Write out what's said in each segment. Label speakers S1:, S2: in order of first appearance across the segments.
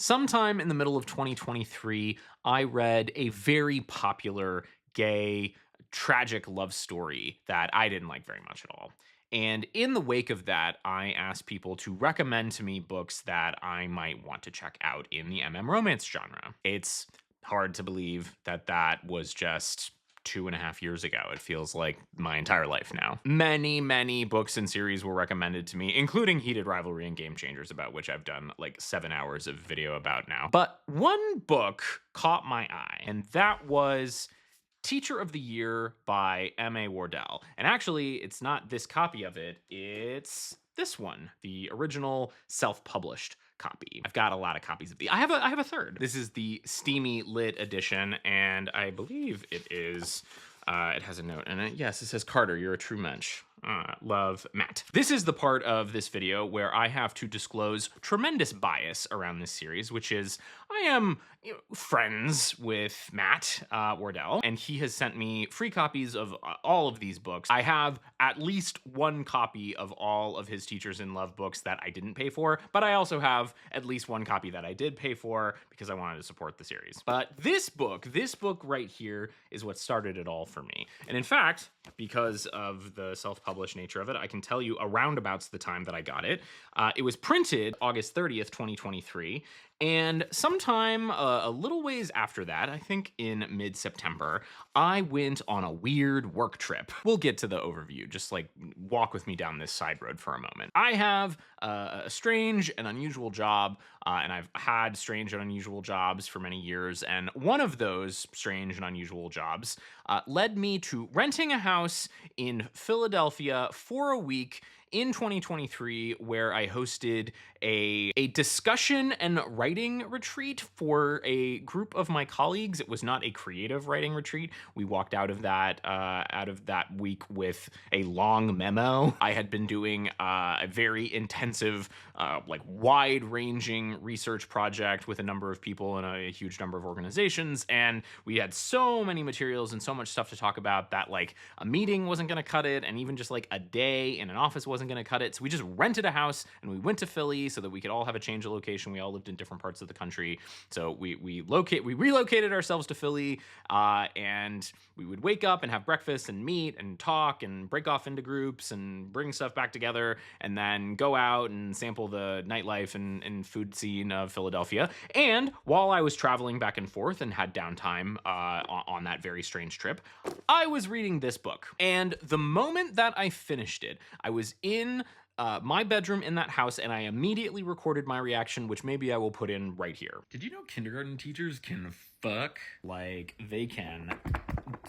S1: Sometime in the middle of 2023, I read a very popular gay tragic love story that I didn't like very much at all. And in the wake of that, I asked people to recommend to me books that I might want to check out in the romance genre. It's hard to believe that that was just 2.5 years ago. It feels like my entire life now. Many, many books and series were recommended to me, including Heated Rivalry and Game Changers, about which I've done like 7 hours of video about now. But one book caught my eye, and that was Teacher of the Year by M.A. Wardell. And actually, it's not this copy of it, it's this one, the original self-published copy. I've got a lot of copies of the. I have a third. This is the steamy lit edition, and I believe it is. It has a note in it. Yes, it says, "Carter, you're a true mensch. Love, Matt." This is the part of this video where I have to disclose tremendous bias around this series, which is I am friends with Matt Wardell, and he has sent me free copies of all of these books. I have at least one copy of all of his Teachers in Love books that I didn't pay for, but I also have at least one copy that I did pay for because I wanted to support the series. But this book right here is what started it all for me. And in fact, because of the self-published nature of it, I can tell you around about the time that I got it. It was printed August 30th, 2023, and sometime a little ways after that, I think in mid-September, I went on a weird work trip. We'll get to the overview, just like walk with me down this side road for a moment. I have a strange and unusual job, and I've had strange and unusual jobs for many years, and one of those strange and unusual jobs led me to renting a house in Philadelphia for a week in 2023, where I hosted a discussion and writing retreat for a group of my colleagues. It was not a creative writing retreat. We walked out of that week with a long memo. I had been doing a very intensive, like wide-ranging research project with a number of people and a huge number of organizations, and we had so many materials and so much stuff to talk about that like a meeting wasn't going to cut it, and even just like a day in an office wasn't going to cut it. So we just rented a house and we went to Philly so that we could all have a change of location. We all lived in different parts of the country. So we relocated ourselves to Philly, and we would wake up and have breakfast and meet and talk and break off into groups and bring stuff back together and then go out and sample the nightlife and food scene of Philadelphia. And while I was traveling back and forth and had downtime on that very strange trip, I was reading this book. And the moment that I finished it, I was in my bedroom in that house, and I immediately recorded my reaction, which maybe I will put in right here.
S2: Did you know kindergarten teachers can fuck?
S1: Like, they can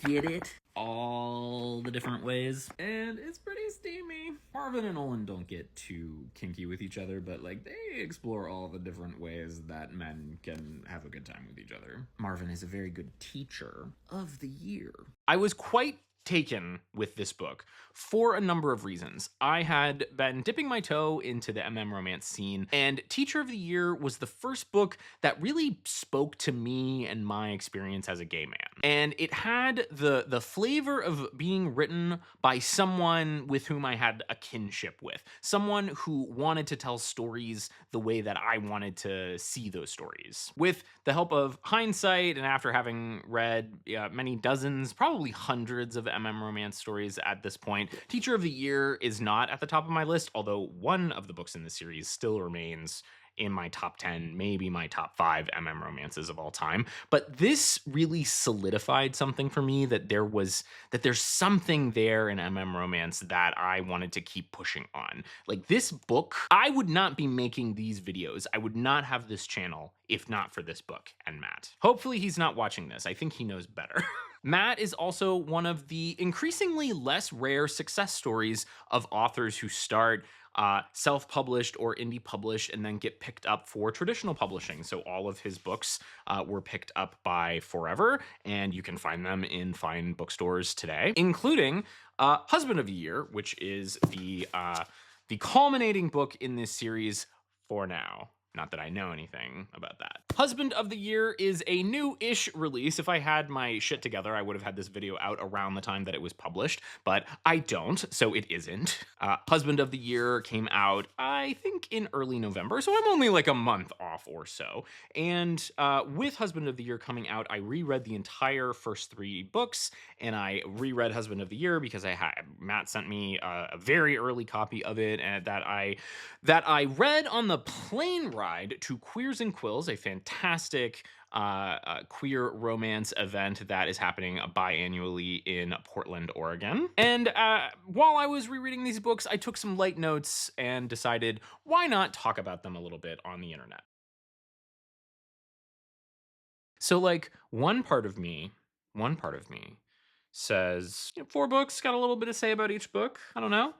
S1: get it all the different ways, and it's pretty steamy. Marvin and Olin don't get too kinky with each other, but like they explore all the different ways that men can have a good time with each other. Marvin is a very good teacher of the year. I was quite taken with this book for a number of reasons. I had been dipping my toe into the romance scene, and Teacher of the Year was the first book that really spoke to me and my experience as a gay man. And it had the flavor of being written by someone with whom I had a kinship with, someone who wanted to tell stories the way that I wanted to see those stories. With the help of hindsight, and after having read many dozens, probably hundreds of romance stories at this point, Teacher of the Year is not at the top of my list, although one of the books in the series still remains in my top 10, maybe my top 5 romances of all time. But this really solidified something for me, that there's something there in romance that I wanted to keep pushing on. Like, this book, I would not be making these videos. I would not have this channel if not for this book and Matt. Hopefully he's not watching this. I think he knows better. Matt is also one of the increasingly less rare success stories of authors who start self-published or indie published and then get picked up for traditional publishing. So all of his books were picked up by Forever, and you can find them in fine bookstores today, including Husband of the Year, which is the culminating book in this series for now. Not that I know anything about that. Husband of the Year is a new-ish release. If I had my shit together, I would have had this video out around the time that it was published, but I don't, so it isn't. Husband of the Year came out, I think, in early November, so I'm only like a month off or so. And with Husband of the Year coming out, I reread the entire first 3 books, and I reread Husband of the Year because Matt sent me a very early copy of it, and that I read on the plane ride to Queers and Quills, a fantastic queer romance event that is happening biannually in Portland, Oregon. And while I was rereading these books, I took some light notes and decided, why not talk about them a little bit on the internet? So, like, one part of me says, 4 books, got a little bit to say about each book. I don't know.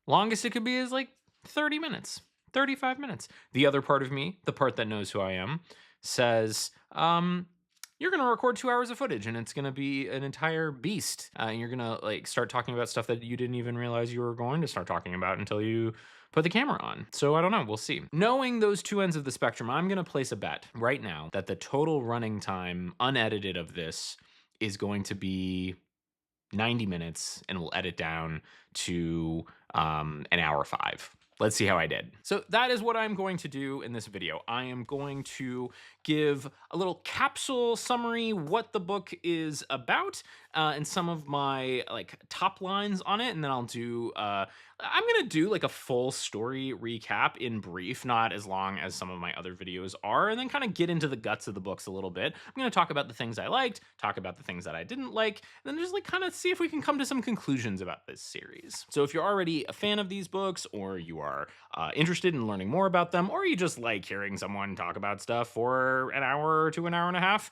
S1: Longest it could be is like 30 minutes, 35 minutes. The other part of me, the part that knows who I am, says, you're going to record 2 hours of footage and it's going to be an entire beast. And you're going to like start talking about stuff that you didn't even realize you were going to start talking about until you put the camera on. So I don't know. We'll see. Knowing those 2 ends of the spectrum, I'm going to place a bet right now that the total running time unedited of this is going to be 90 minutes, and we'll edit down to an hour 5. Let's see how I did. So that is what I'm going to do in this video. I am going to give a little capsule summary, what the book is about, and some of my like top lines on it. And then I'm gonna do like a full story recap in brief, not as long as some of my other videos are, and then kind of get into the guts of the books a little bit. I'm gonna talk about the things I liked, talk about the things that I didn't like, and then just like kind of see if we can come to some conclusions about this series. So if you're already a fan of these books, or you are interested in learning more about them, or you just like hearing someone talk about stuff for an hour to an hour and a half,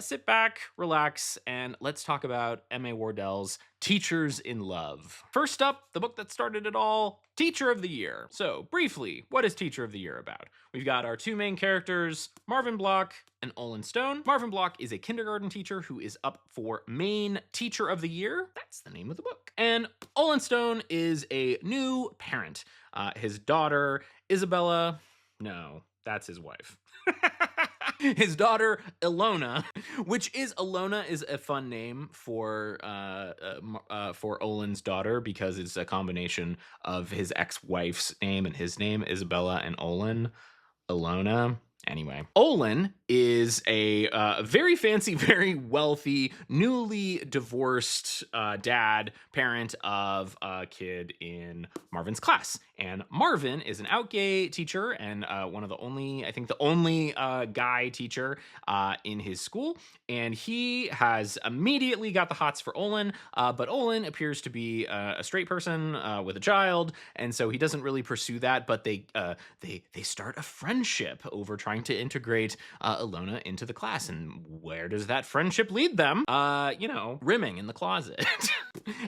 S1: sit back, relax, and let's talk about M.A. Wardell's Teachers in Love. First up, the book that started it all, Teacher of the Year. So briefly, what is Teacher of the Year about? We've got our 2 main characters, Marvin Block and Olin Stone. Marvin Block is a kindergarten teacher who is up for main Teacher of the Year. That's the name of the book. And Olin Stone is a new parent. His daughter, Isabella, no, that's his wife. His daughter, Ilona, Ilona is a fun name for Olin's daughter because it's a combination of his ex-wife's name and his name, Isabella and Olin. Ilona. Anyway, Olin is a very fancy, very wealthy, newly divorced parent of a kid in Marvin's class. And Marvin is an out gay teacher and one of the only, I think the only guy teacher in his school. And he has immediately got the hots for Olin, but Olin appears to be a straight person with a child. And so he doesn't really pursue that, but they start a friendship over trying to integrate Ilona into the class. And where does that friendship lead them? Rimming in the closet.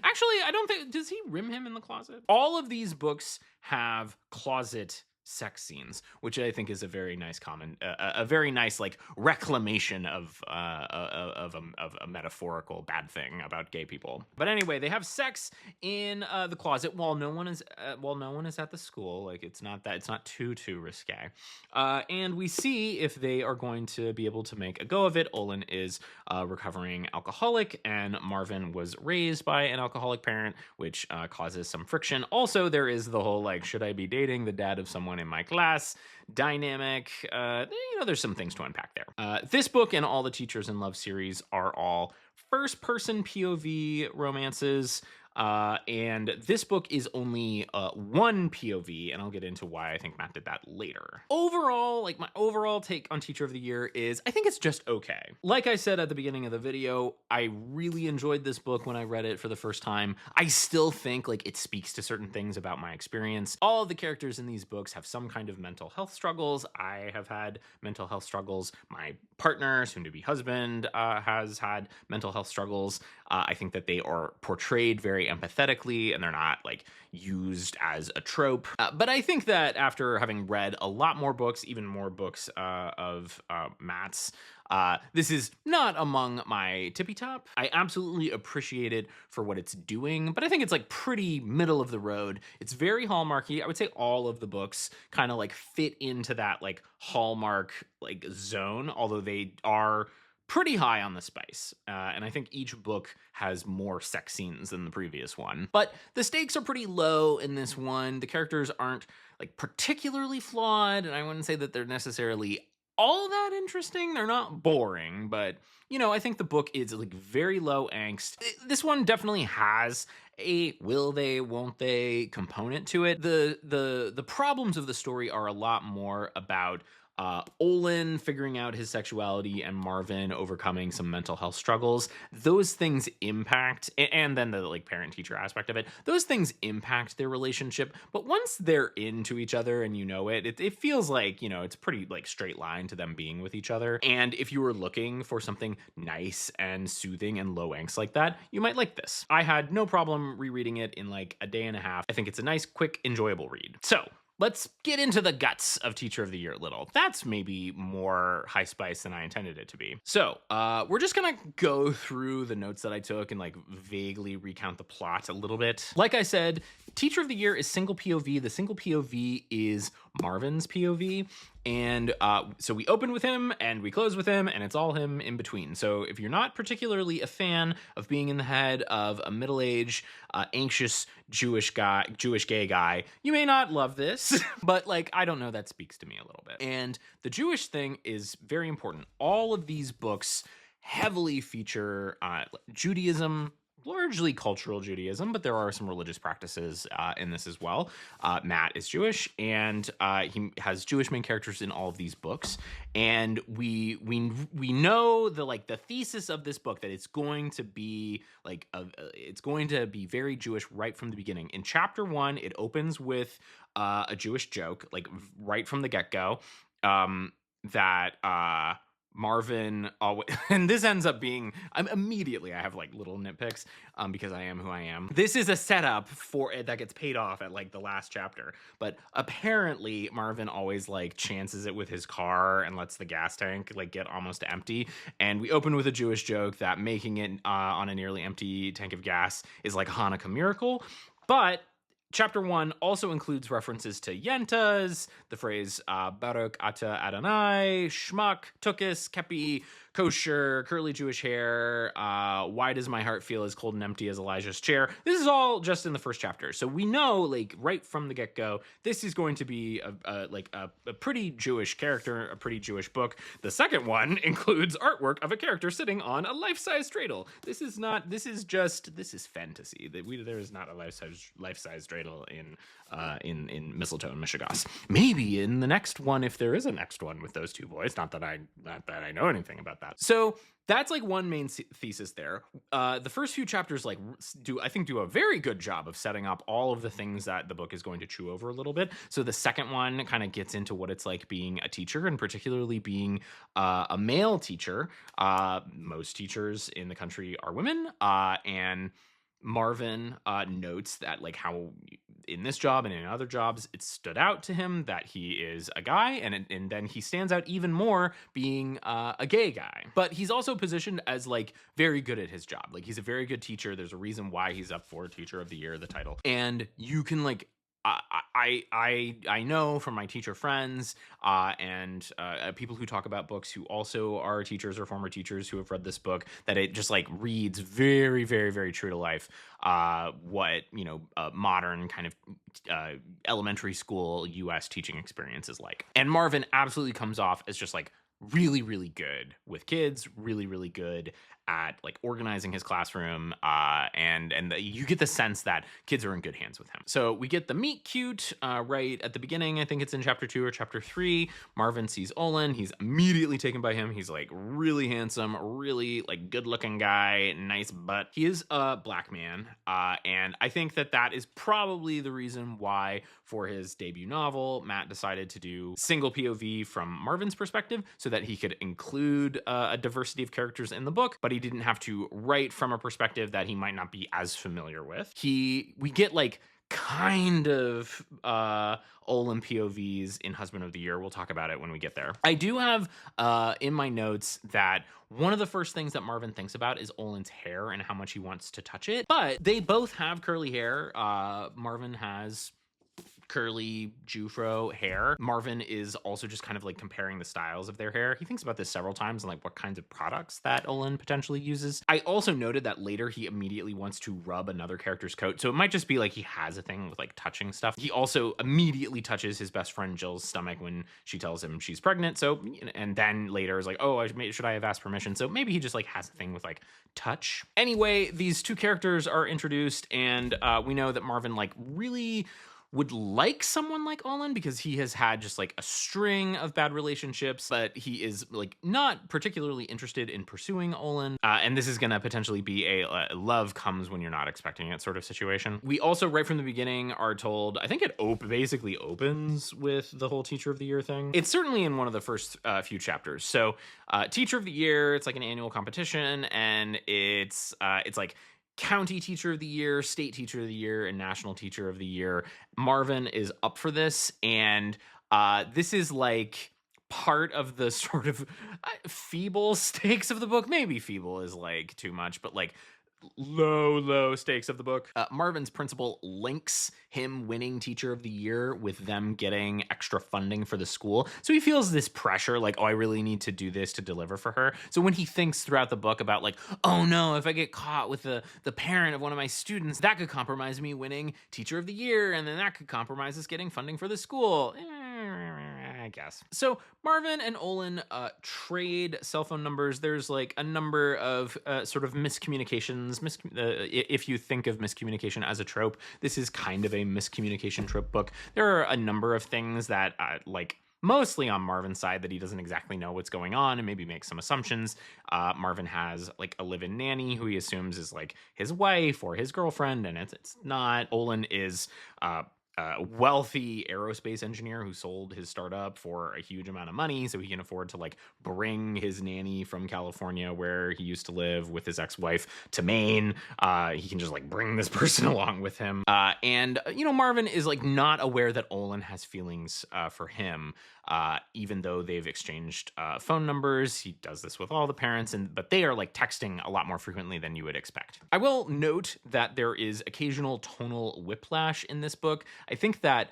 S1: Actually, I don't think, does he rim him in the closet? All of these books have closet sex scenes, which I think is a very nice a very nice like reclamation of a metaphorical bad thing about gay people. But anyway, they have sex in the closet while no one is at the school. Like it's not too risque. And we see if they are going to be able to make a go of it. Olin is a recovering alcoholic, and Marvin was raised by an alcoholic parent, which causes some friction. Also, there is the whole like, should I be dating the dad of someone in my class dynamic? There's some things to unpack there. This book and all the Teachers in Love series are all first-person POV romances. And this book is only one POV, and I'll get into why I think Matt did that later. Overall, like my overall take on Teacher of the Year is, I think it's just okay. Like I said at the beginning of the video, I really enjoyed this book when I read it for the first time. I still think like it speaks to certain things about my experience. All of the characters in these books have some kind of mental health struggles. I have had mental health struggles. My partner, soon-to-be husband, has had mental health struggles. I think that they are portrayed very empathetically and they're not like used as a trope. But I think that after having read a lot more books, even more books of Matt's, This is not among my tippy top. I absolutely appreciate it for what it's doing, but I think it's like pretty middle of the road. It's very Hallmarky. I would say all of the books kind of like fit into that like Hallmark like zone, although they are pretty high on the spice. And I think each book has more sex scenes than the previous one. But the stakes are pretty low in this one. The characters aren't like particularly flawed, and I wouldn't say that they're necessarily all that interesting. They're not boring, but I think the book is like very low angst. This one definitely has a will they, won't they component to it. The problems of the story are a lot more about Olin figuring out his sexuality and Marvin overcoming some mental health struggles. Those things impact, and then the like parent teacher aspect of it, those things impact their relationship. But once they're into each other and it feels like, it's pretty like straight line to them being with each other. And if you were looking for something nice and soothing and low angst like that, you might like this. I had no problem rereading it in like a day and a half. I think it's a nice, quick, enjoyable read. So let's get into the guts of Teacher of the Year a little. That's maybe more high spice than I intended it to be. So, we're just gonna go through the notes that I took and like vaguely recount the plot a little bit. Like I said, Teacher of the Year is single POV. The single POV is Marvin's POV. And so we open with him and we close with him, and it's all him in between. So if you're not particularly a fan of being in the head of a middle-aged, anxious Jewish gay guy, you may not love this, but like, I don't know, that speaks to me a little bit. And the Jewish thing is very important. All of these books heavily feature Judaism, largely cultural Judaism, but there are some religious practices in this as well. Matt is Jewish, and he has Jewish main characters in all of these books. And we know the thesis of this book, that it's going to be it's going to be very Jewish right from the beginning. In chapter 1, it opens with a Jewish joke, like right from the get go, that Marvin always, and this ends up being, immediately I have like little nitpicks because I am who I am. This is a setup for it that gets paid off at like the last chapter, but apparently Marvin always like chances it with his car and lets the gas tank like get almost empty. And we open with a Jewish joke that making it on a nearly empty tank of gas is like a Hanukkah miracle. But Chapter 1 also includes references to yentas, the phrase Baruch Ata Adonai, Shmuck, Tukis, Kepi, Kosher, curly Jewish hair, why does my heart feel as cold and empty as Elijah's chair? This is all just in the first chapter. So we know, like, right from the get-go, this is going to be a pretty Jewish character, a pretty Jewish book. The second one includes artwork of a character sitting on a life-size dreidel. This is fantasy. There is not a life-size dreidel in Mistletoe and Mishigas. Maybe in the next one, if there is a next one with those two boys. Not that I know anything about that. So that's like one main thesis there. The first few chapters do a very good job of setting up all of the things that the book is going to chew over a little bit. So the second one kind of gets into what it's like being a teacher, and particularly being a male teacher. Most teachers in the country are women, and Marvin notes that like how in this job and in other jobs it stood out to him that he is a guy, and then he stands out even more being a gay guy. But he's also positioned as like very good at his job. Like, he's a very good teacher. There's a reason why he's up for Teacher of the Year, the title. And you can like I know from my teacher friends and people who talk about books who also are teachers or former teachers who have read this book, that it just like reads very, very, very true to life. What modern kind of elementary school U.S. teaching experience is like. And Marvin absolutely comes off as just like really, really good with kids, really, really good at like organizing his classroom, and you get the sense that kids are in good hands with him. So we get the meet cute right at the beginning. I think it's in chapter 2 or chapter 3. Marvin sees Olin. He's immediately taken by him. He's like really handsome, really like good looking guy, nice butt. He is a black man, and I think that is probably the reason why for his debut novel, Matt decided to do single POV from Marvin's perspective so that he could include a diversity of characters in the book, but he didn't have to write from a perspective that he might not be as familiar with. We get like kind of Olin POVs in Husband of the Year. We'll talk about it when we get there. I do have in my notes that one of the first things that Marvin thinks about is Olin's hair and how much he wants to touch it. But they both have curly hair. Marvin has curly Jufro hair. Marvin is also just kind of like comparing the styles of their hair. He thinks about this several times and like what kinds of products that Olin potentially uses. I also noted that later he immediately wants to rub another character's coat. So it might just be like he has a thing with like touching stuff. He also immediately touches his best friend Jill's stomach when she tells him she's pregnant. So, and then later is like, oh, should I have asked permission? So maybe he just like has a thing with like touch. Anyway, these two characters are introduced and we know that Marvin like really would like someone like Olin because he has had just like a string of bad relationships, but he is like not particularly interested in pursuing Olin. And this is going to potentially be a love comes when you're not expecting it sort of situation. We also, right from the beginning, are told, I think it basically opens with the whole Teacher of the Year thing. It's certainly in one of the first few chapters. So Teacher of the Year, it's like an annual competition, and it's like County Teacher of the Year, State Teacher of the Year, and National Teacher of the Year. Marvin is up for this, and this is like part of the sort of feeble stakes of the book. Maybe feeble is like too much, but like low stakes of the book. Marvin's principal links him winning Teacher of the Year with them getting extra funding for the school. So he feels this pressure, like, oh, I really need to do this to deliver for her. So when he thinks throughout the book about like, oh no, if I get caught with the parent of one of my students, that could compromise me winning Teacher of the Year, and then that could compromise us getting funding for the school. I guess. So Marvin and Olin trade cell phone numbers. There's like a number of sort of miscommunications. If you think of miscommunication as a trope, this is kind of a miscommunication trope book. There are a number of things that like mostly on Marvin's side that he doesn't exactly know what's going on and maybe make some assumptions. Marvin has like a live-in nanny who he assumes is like his wife or his girlfriend, and it's not. Olin is a wealthy aerospace engineer who sold his startup for a huge amount of money so he can afford to like bring his nanny from California where he used to live with his ex-wife to Maine. He can just like bring this person along with him. And Marvin is like not aware that Olin has feelings for him. Even though they've exchanged phone numbers. He does this with all the parents, but they are like texting a lot more frequently than you would expect. I will note that there is occasional tonal whiplash in this book. I think that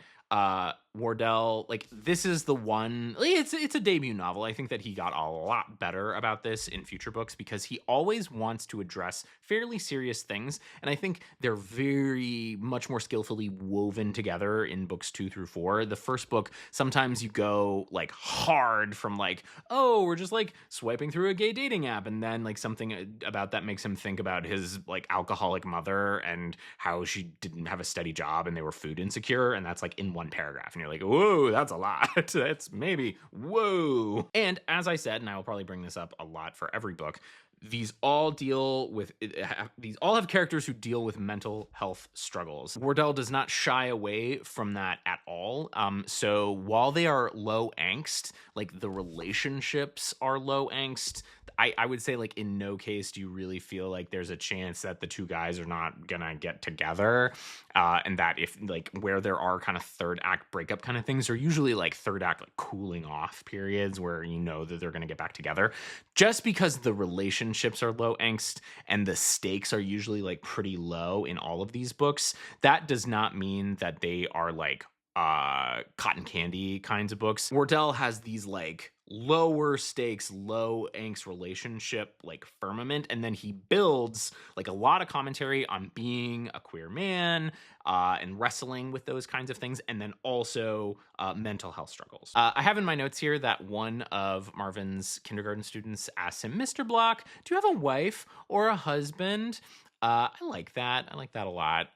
S1: Wardell, like this is the one, it's a debut novel. I think that he got a lot better about this in future books because he always wants to address fairly serious things, and I think they're very much more skillfully woven together in books 2 through 4. The first book, sometimes you go like hard from like, oh, we're just like swiping through a gay dating app, and then like something about that makes him think about his like alcoholic mother and how she didn't have a steady job and they were food insecure, and that's like in one paragraph. And you're like, whoa, that's a lot. That's maybe, whoa. And as I said, and I will probably bring this up a lot for every book, these all have characters who deal with mental health struggles. Wardell does not shy away from that at all. So while they are low angst, like the relationships are low angst, I would say like in no case do you really feel like there's a chance that the two guys are not gonna get together. And that if like where there are kind of third act breakup kind of things are usually like third act like cooling off periods where you know that they're gonna get back together. Just because the relationships are low angst and the stakes are usually like pretty low in all of these books, that does not mean that they are like cotton candy kinds of books. Wardell has these like lower stakes, low angst relationship like firmament, and then he builds like a lot of commentary on being a queer man and wrestling with those kinds of things, and then also mental health struggles. I have in my notes here that one of Marvin's kindergarten students asks him, Mr. Block, do you have a wife or a husband? I like that. I like that a lot.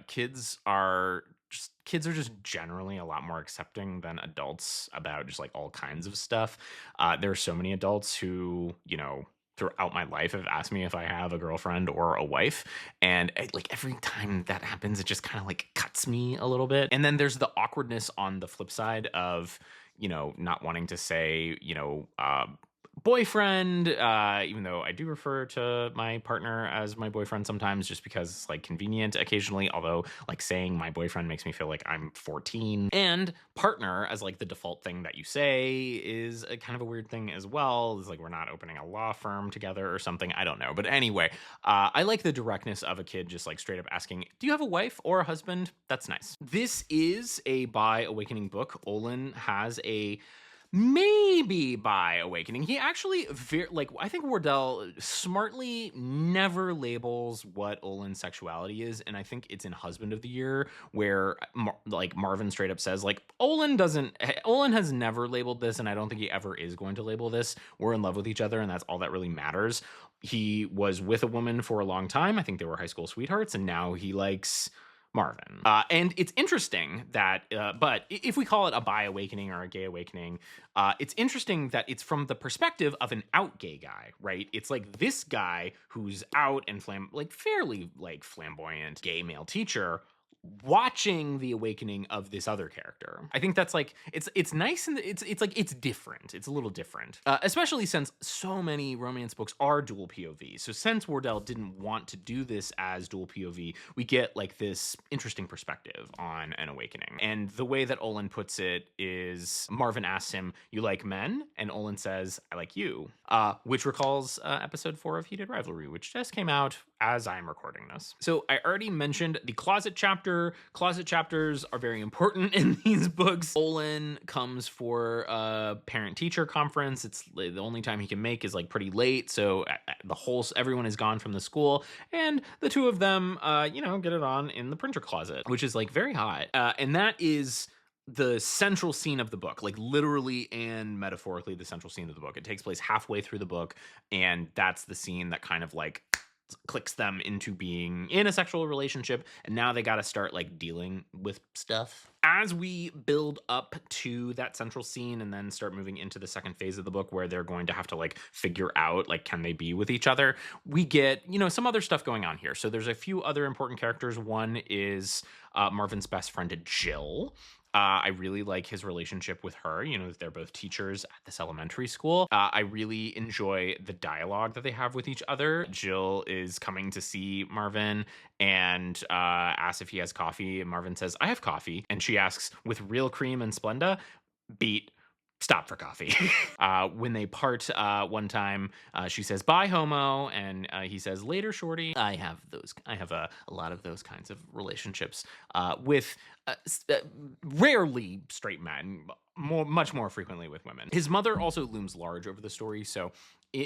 S1: Kids are just generally a lot more accepting than adults about just like all kinds of stuff. There are so many adults who, throughout my life have asked me if I have a girlfriend or a wife. And like every time that happens, it just kind of like cuts me a little bit. And then there's the awkwardness on the flip side of, not wanting to say, boyfriend, even though I do refer to my partner as my boyfriend sometimes just because it's like convenient occasionally, although like saying my boyfriend makes me feel like I'm 14. And partner as like the default thing that you say is a kind of a weird thing as well. It's like we're not opening a law firm together or something. I don't know. But anyway, I like the directness of a kid just like straight up asking, do you have a wife or a husband? That's nice. This is a bi awakening book. Olin has a maybe by awakening. He actually I think Wardell smartly never labels what Olin's sexuality is, and I think it's in Husband of the Year where like Marvin straight up says like Olin has never labeled this, and I don't think he ever is going to label this. We're in love with each other, and that's all that really matters. He was with a woman for a long time. I think they were high school sweethearts, and now he likes Marvin. And it's interesting that, but if we call it a bi awakening or a gay awakening, it's interesting that it's from the perspective of an out gay guy, right? It's like this guy who's out and fairly like flamboyant gay male teacher watching the awakening of this other character. I think that's like it's nice and it's like it's different. It's a little different, especially since so many romance books are dual POV. So since Wardell didn't want to do this as dual POV, we get like this interesting perspective on an awakening. And the way that Olin puts it is Marvin asks him, "You like men?" And Olin says, "I like you," which recalls episode 4 of Heated Rivalry, which just came out as I'm recording this. So I already mentioned the closet chapter. Closet chapters are very important in these books. Olin comes for a parent-teacher conference. It's the only time he can make is like pretty late, so everyone is gone from the school, and the two of them, get it on in the printer closet, which is like very hot, and that is the central scene of the book, like literally and metaphorically the central scene of the book. It takes place halfway through the book, and that's the scene that kind of like clicks them into being in a sexual relationship, and now they got to start like dealing with stuff. As we build up to that central scene and then start moving into the second phase of the book where they're going to have to like figure out like can they be with each other, we get some other stuff going on here. So there's a few other important characters. One is Marvin's best friend Jill. I really like his relationship with her. They're both teachers at this elementary school. I really enjoy the dialogue that they have with each other. Jill is coming to see Marvin and asks if he has coffee. And Marvin says, "I have coffee." And she asks, "With real cream and Splenda?" Beat. Stop for coffee. When they part one time, she says, "Bye, homo," and he says, "Later, shorty." I have a lot of those kinds of relationships with rarely straight men, much more frequently with women. His mother also looms large over the story, so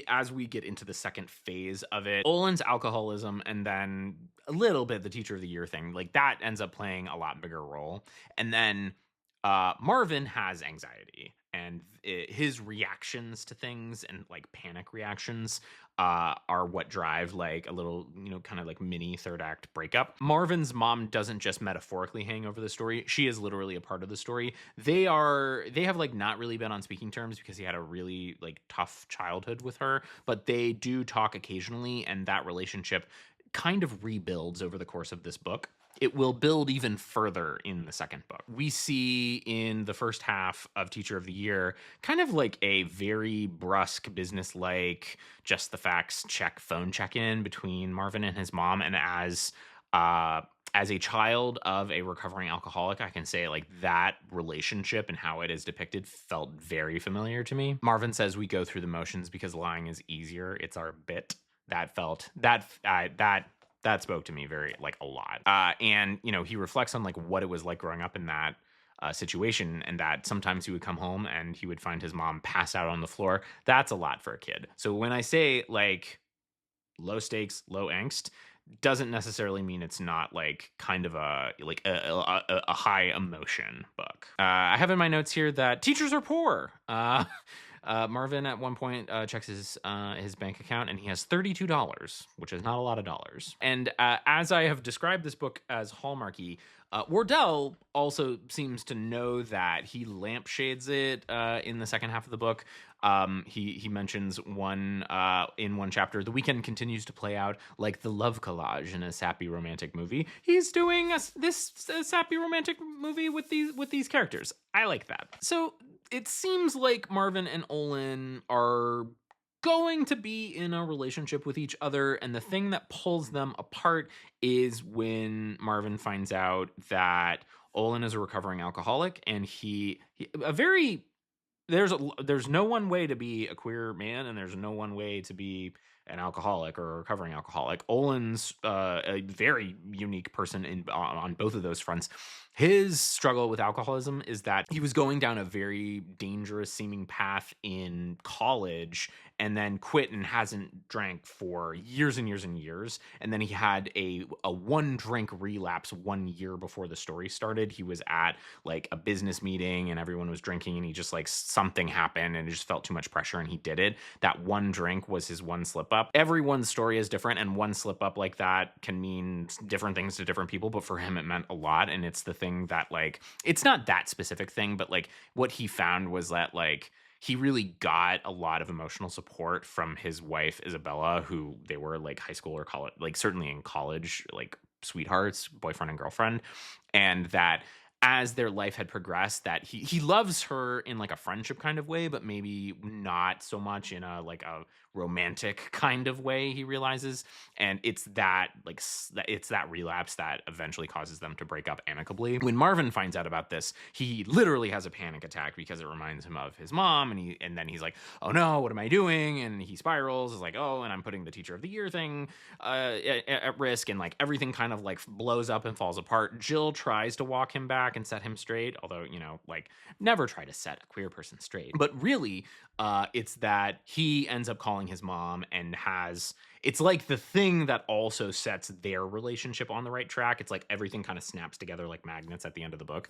S1: as we get into the second phase of it, Olin's alcoholism and then a little bit the teacher of the year thing, like that ends up playing a lot bigger role. And then Marvin has anxiety, and his reactions to things and like panic reactions are what drive like a little, kind of like mini third act breakup. Marvin's mom doesn't just metaphorically hang over the story. She is literally a part of the story. They have like not really been on speaking terms because he had a really like tough childhood with her, but they do talk occasionally, and that relationship kind of rebuilds over the course of this book. It will build even further in the second book. We see in the first half of Teacher of the Year kind of like a very brusque, business-like, just the facts phone check-in between Marvin and his mom. And as a child of a recovering alcoholic, I can say like that relationship and how it is depicted felt very familiar to me. Marvin says we go through the motions because lying is easier. It's our bit. That spoke to me very like a lot. And he reflects on like what it was like growing up in that situation, and that sometimes he would come home and he would find his mom passed out on the floor. That's a lot for a kid. So when I say like low stakes, low angst, doesn't necessarily mean it's not like kind of a high emotion book. I have in my notes here that teachers are poor. Marvin at one point checks his bank account and he has $32, which is not a lot of dollars. And as I have described this book as Hallmarky, Wardell also seems to know that. He lampshades it in the second half of the book. He mentions in one chapter, the weekend continues to play out like the love collage in a sappy romantic movie. He's doing this sappy romantic movie with these characters. I like that. So it seems like Marvin and Olin are going to be in a relationship with each other. And the thing that pulls them apart is when Marvin finds out that Olin is a recovering alcoholic, and he a very there's no one way to be a queer man, and there's no one way to be an alcoholic or a recovering alcoholic. Olin's a very unique person on both of those fronts. His struggle with alcoholism is that he was going down a very dangerous seeming path in college, and then quit and hasn't drank for years and years and years. And then he had a one drink relapse 1 year before the story started. He was at like a business meeting and everyone was drinking, and he just like something happened and it just felt too much pressure and he did it. That one drink was his one slip up. Everyone's story is different, and one slip up like that can mean different things to different people, but for him it meant a lot. And it's the thing that, like, it's not that specific thing, but like what he found was that like he really got a lot of emotional support from his wife Isabella, who they were like high school or college, like certainly in college, like sweethearts, boyfriend and girlfriend. And that as their life had progressed, that he loves her in like a friendship kind of way, but maybe not so much in a like a romantic kind of way, he realizes. And it's that like it's that relapse that eventually causes them to break up amicably. When Marvin finds out about this, he literally has a panic attack because it reminds him of his mom, and then he's like, oh no, what am I doing? And he spirals. Is like, oh, and I'm putting the teacher of the year thing at risk, and like everything kind of like blows up and falls apart. Jill tries to walk him back and set him straight, although, you know, like, never try to set a queer person straight. But really, it's that he ends up calling his mom, and it's like the thing that also sets their relationship on the right track. It's like everything kind of snaps together like magnets at the end of the book.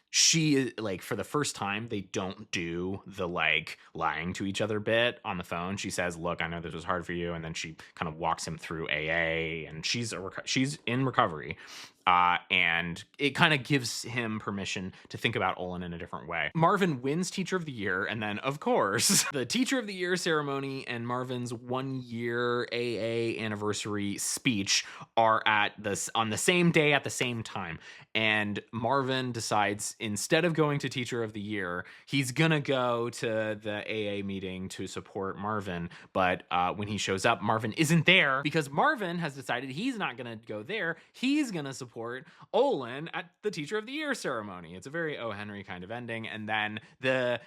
S1: She, like, for the first time, they don't do the like lying to each other bit on the phone. She says, look, I know this was hard for you, and then she kind of walks him through AA, and she's in recovery. And it kind of gives him permission to think about Olin in a different way. Marvin wins Teacher of the Year, and then, of course, the Teacher of the Year ceremony and Marvin's 1 year AA anniversary speech are on the same day at the same time. And Marvin decides, instead of going to Teacher of the Year, he's gonna go to the AA meeting to support Marvin. But when he shows up, Marvin isn't there because Marvin has decided he's not gonna go there. He's gonna support Olin at the Teacher of the Year ceremony. It's a very O. Henry kind of ending. And then the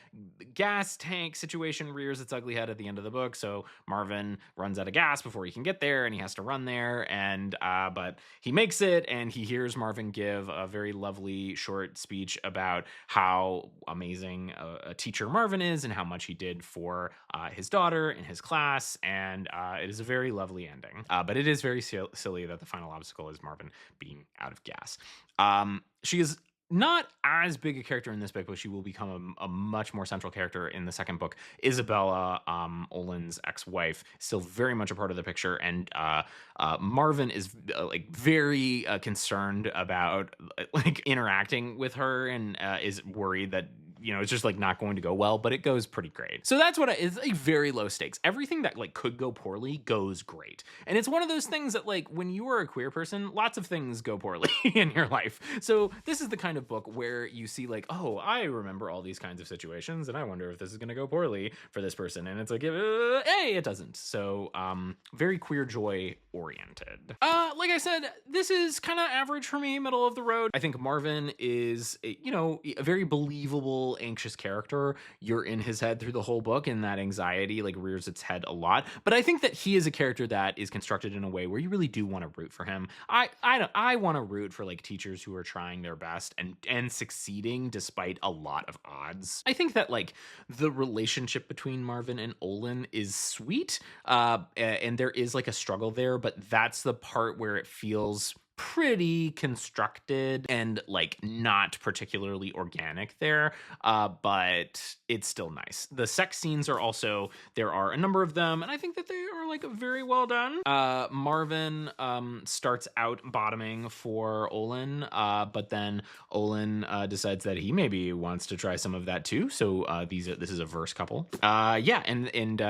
S1: gas tank situation rears its ugly head at the end of the book. So Marvin runs out of gas before he can get there, and he has to run there. And but he makes it, and he hears Marvin give a very lovely short speech about how amazing a teacher Marvin is and how much he did for his daughter in his class. And it is a very lovely ending. But it is very silly that the final obstacle is Marvin being out of gas. She is not as big a character in this book, but she will become a much more central character in the second book. Isabella, Olin's ex-wife, still very much a part of the picture, and Marvin is like very concerned about like interacting with her, and is worried that, you know, it's just like not going to go well, but it goes pretty great. So that's it's like very low stakes. Everything that like could go poorly goes great. And it's one of those things that, like, when you are a queer person, lots of things go poorly in your life. So this is the kind of book where you see like, oh, I remember all these kinds of situations, and I wonder if this is going to go poorly for this person. And it's like, hey, it doesn't. So very queer joy oriented. Like I said, this is kind of average for me, middle of the road. I think Marvin is, you know, a very believable anxious character. You're in his head through the whole book, and that anxiety like rears its head a lot. But I think that he is a character that is constructed in a way where you really do want to root for him. I want to root for like teachers who are trying their best and succeeding despite a lot of odds. I think that like the relationship between Marvin and Olin is sweet, and there is like a struggle there, but that's the part where it feels pretty constructed and like not particularly organic there, but it's still nice. The sex scenes are also, there are a number of them, and I think that they are like very well done. Marvin starts out bottoming for Olin, but then Olin decides that he maybe wants to try some of that too. So this is a verse couple. Yeah, and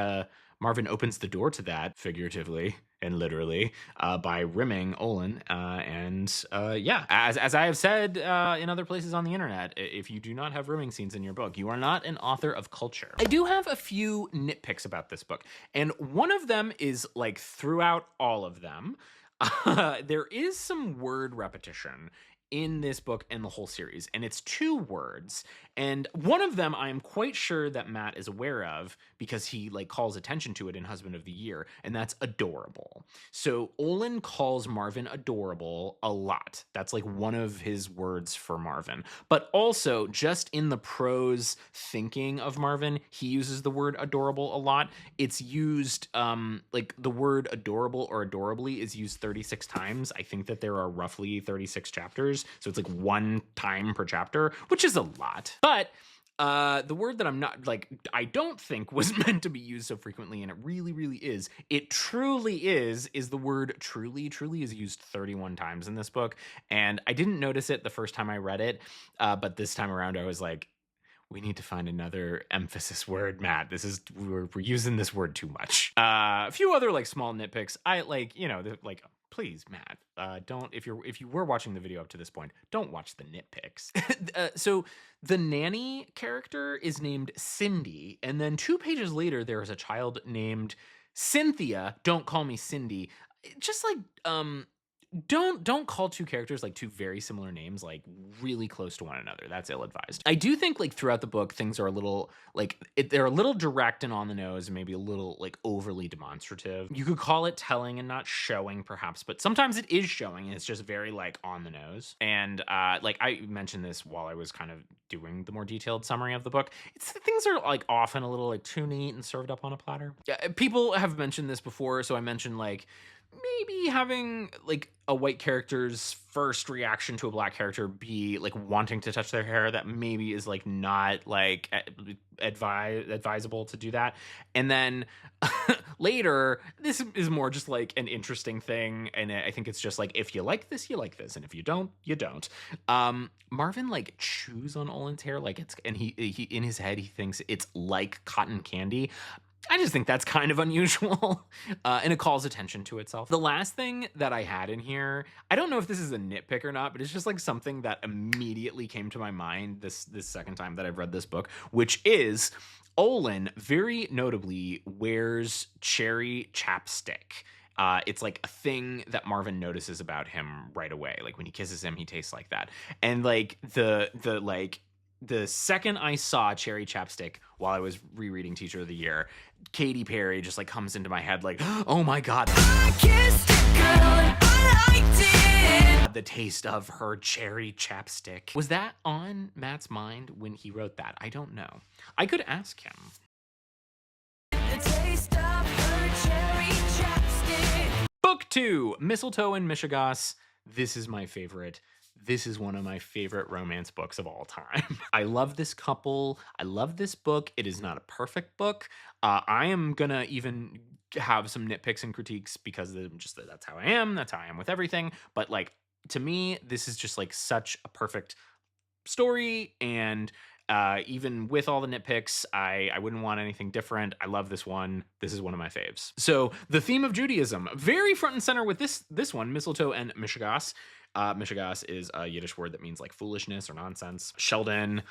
S1: Marvin opens the door to that, figuratively and literally, by rimming Olin. Yeah, as I have said in other places on the internet, if you do not have rimming scenes in your book, you are not an author of culture. I do have a few nitpicks about this book, and one of them is like throughout all of them. There is some word repetition in this book and the whole series, and it's two words, and one of them I am quite sure that Matt is aware of because he like calls attention to it in Husband of the Year, and that's adorable. So Olin calls Marvin adorable a lot. That's like one of his words for Marvin. But also, just in the prose thinking of Marvin, he uses the word adorable a lot. It's used like the word adorable or adorably is used 36 times. I think that there are roughly 36 chapters, so it's like one time per chapter, which is a lot. But the word that I'm not like, I don't think was meant to be used so frequently, and it really, really is. It truly is the word truly. Truly is used 31 times in this book, and I didn't notice it the first time I read it, but this time around I was like, we need to find another emphasis word, Matt. We're using this word too much. A few other like small nitpicks. I like, like, please, Matt, don't, if you were watching the video up to this point, don't watch the nitpicks. So the nanny character is named Cindy, and then 2 pages later there is a child named Cynthia. Don't call me Cindy. Just like don't call two characters like two very similar names like really close to one another. That's ill-advised. I do think like throughout the book things are a little like they're a little direct and on the nose, maybe a little like overly demonstrative. You could call it telling and not showing perhaps, but sometimes it is showing and it's just very like on the nose. And like I mentioned this while I was kind of doing the more detailed summary of the book. Things are like often a little like too neat and served up on a platter. Yeah, people have mentioned this before, so I mentioned like maybe having like a white character's first reaction to a black character be like wanting to touch their hair, that maybe is like not like advisable to do that. And then later, this is more just like an interesting thing, and I think it's just like if you like this, you like this, and if you don't, you don't. Marvin like chews on Olin's hair like it's, and he in his head he thinks it's like cotton candy. I just think that's kind of unusual, and it calls attention to itself. The last thing that I had in here, I don't know if this is a nitpick or not, but it's just like something that immediately came to my mind this second time that I've read this book, which is Olin very notably wears cherry chapstick. It's like a thing that Marvin notices about him right away. Like when he kisses him, he tastes like that. And like the second I saw cherry chapstick while I was rereading Teacher of the Year, Katy Perry just like comes into my head like, oh my God. I kissed a girl and I liked it. The taste of her cherry chapstick. Was that on Matt's mind when he wrote that? I don't know. I could ask him. The taste of her cherry chapstick. Book 2, Mistletoe and Mishigas. This is my favorite. This is one of my favorite romance books of all time. I love this couple. I love this book. It is not a perfect book. I am gonna even have some nitpicks and critiques because that's how I am. That's how I am with everything. But like to me, this is just like such a perfect story, and even with all the nitpicks, I wouldn't want anything different. I love this one. This is one of my faves. So the theme of Judaism, very front and center with this one, Mistletoe and Mishigas. Mishigas is a Yiddish word that means like foolishness or nonsense. Sheldon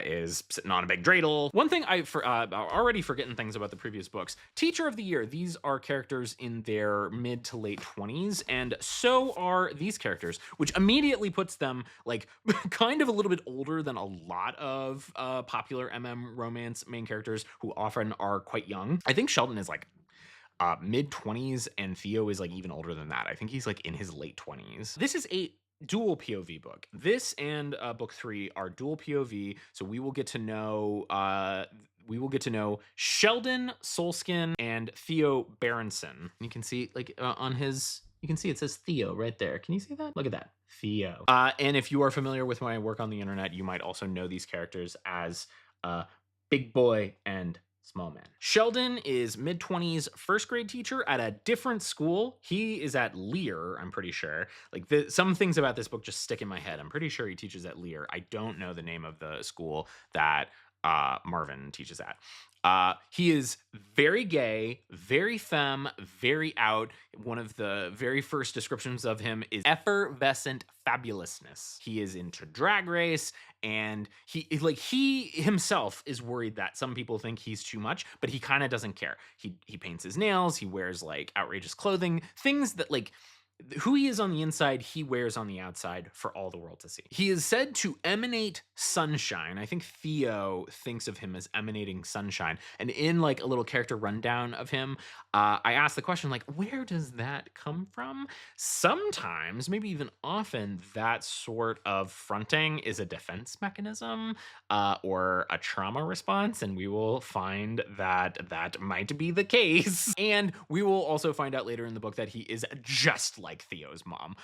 S1: is sitting on a big dreidel. One thing already forgetting things about the previous books. Teacher of the Year. These are characters in their mid to late 20s, and so are these characters, which immediately puts them like kind of a little bit older than a lot of popular MM romance main characters who often are quite young. I think Sheldon is like mid 20s, and Theo is like even older than that. I think he's like in his late 20s. This is a dual POV book. This and book 3 are dual POV, so we will get to know Sheldon Solskin and Theo Berenson. You can see like on his, you can see it says Theo right there. Can you see that? Look at that. Theo. And if you are familiar with my work on the internet, you might also know these characters as Big Boy and Small Man. Sheldon is mid-20s, first grade teacher at a different school. He is at Lear, I'm pretty sure. Like some things about this book just stick in my head. I'm pretty sure he teaches at Lear. I don't know the name of the school that Marvin teaches at. He is very gay, very femme, very out. One of the very first descriptions of him is effervescent fabulousness. He is into drag race, and he himself is worried that some people think he's too much, but he kind of doesn't care. He paints his nails, he wears like outrageous clothing, things that like who he is on the inside, he wears on the outside for all the world to see. He is said to emanate sunshine. I think Theo thinks of him as emanating sunshine. And in like a little character rundown of him, I asked the question, like, where does that come from? Sometimes, maybe even often, that sort of fronting is a defense mechanism or a trauma response. And we will find that that might be the case. And we will also find out later in the book that he is just like Theo's mom.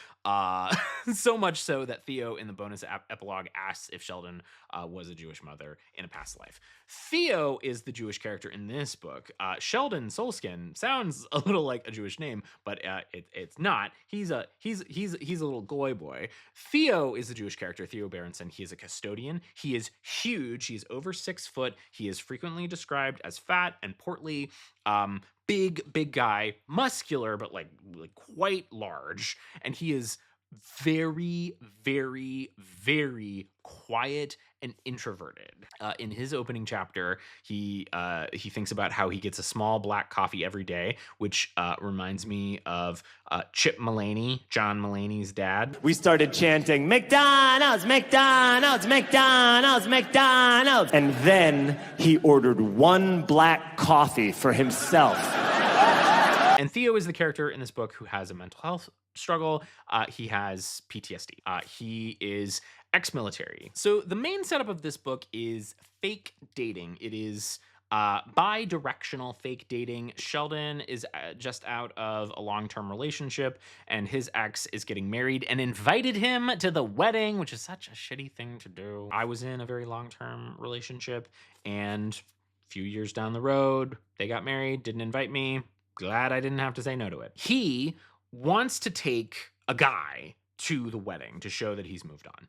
S1: So much so that Theo in the bonus epilogue asks if Sheldon was a Jewish mother in a past life. Theo is the Jewish character in this book. Sheldon Solskin sounds a little like a Jewish name, but it's not. He's a little goy boy. Theo is the Jewish character, Theo Berenson. He is a custodian. He is huge. He's over 6 foot. He is frequently described as fat and portly. Big guy, muscular, but like quite large. And he is very quiet and introverted. In his opening chapter, he thinks about how he gets a small black coffee every day, which reminds me of Chip Mulaney, John Mulaney's dad.
S3: We started chanting, McDonald's, McDonald's, McDonald's, McDonald's. And then he ordered 1 black coffee for himself.
S1: And Theo is the character in this book who has a mental health struggle. He has PTSD. He is ex-military. So the main setup of this book is fake dating. It is bi-directional fake dating. Sheldon is just out of a long-term relationship, and his ex is getting married and invited him to the wedding, which is such a shitty thing to do. I was in a very long-term relationship, and a few years down the road, they got married, didn't invite me. Glad I didn't have to say no to it. He wants to take a guy to the wedding to show that he's moved on.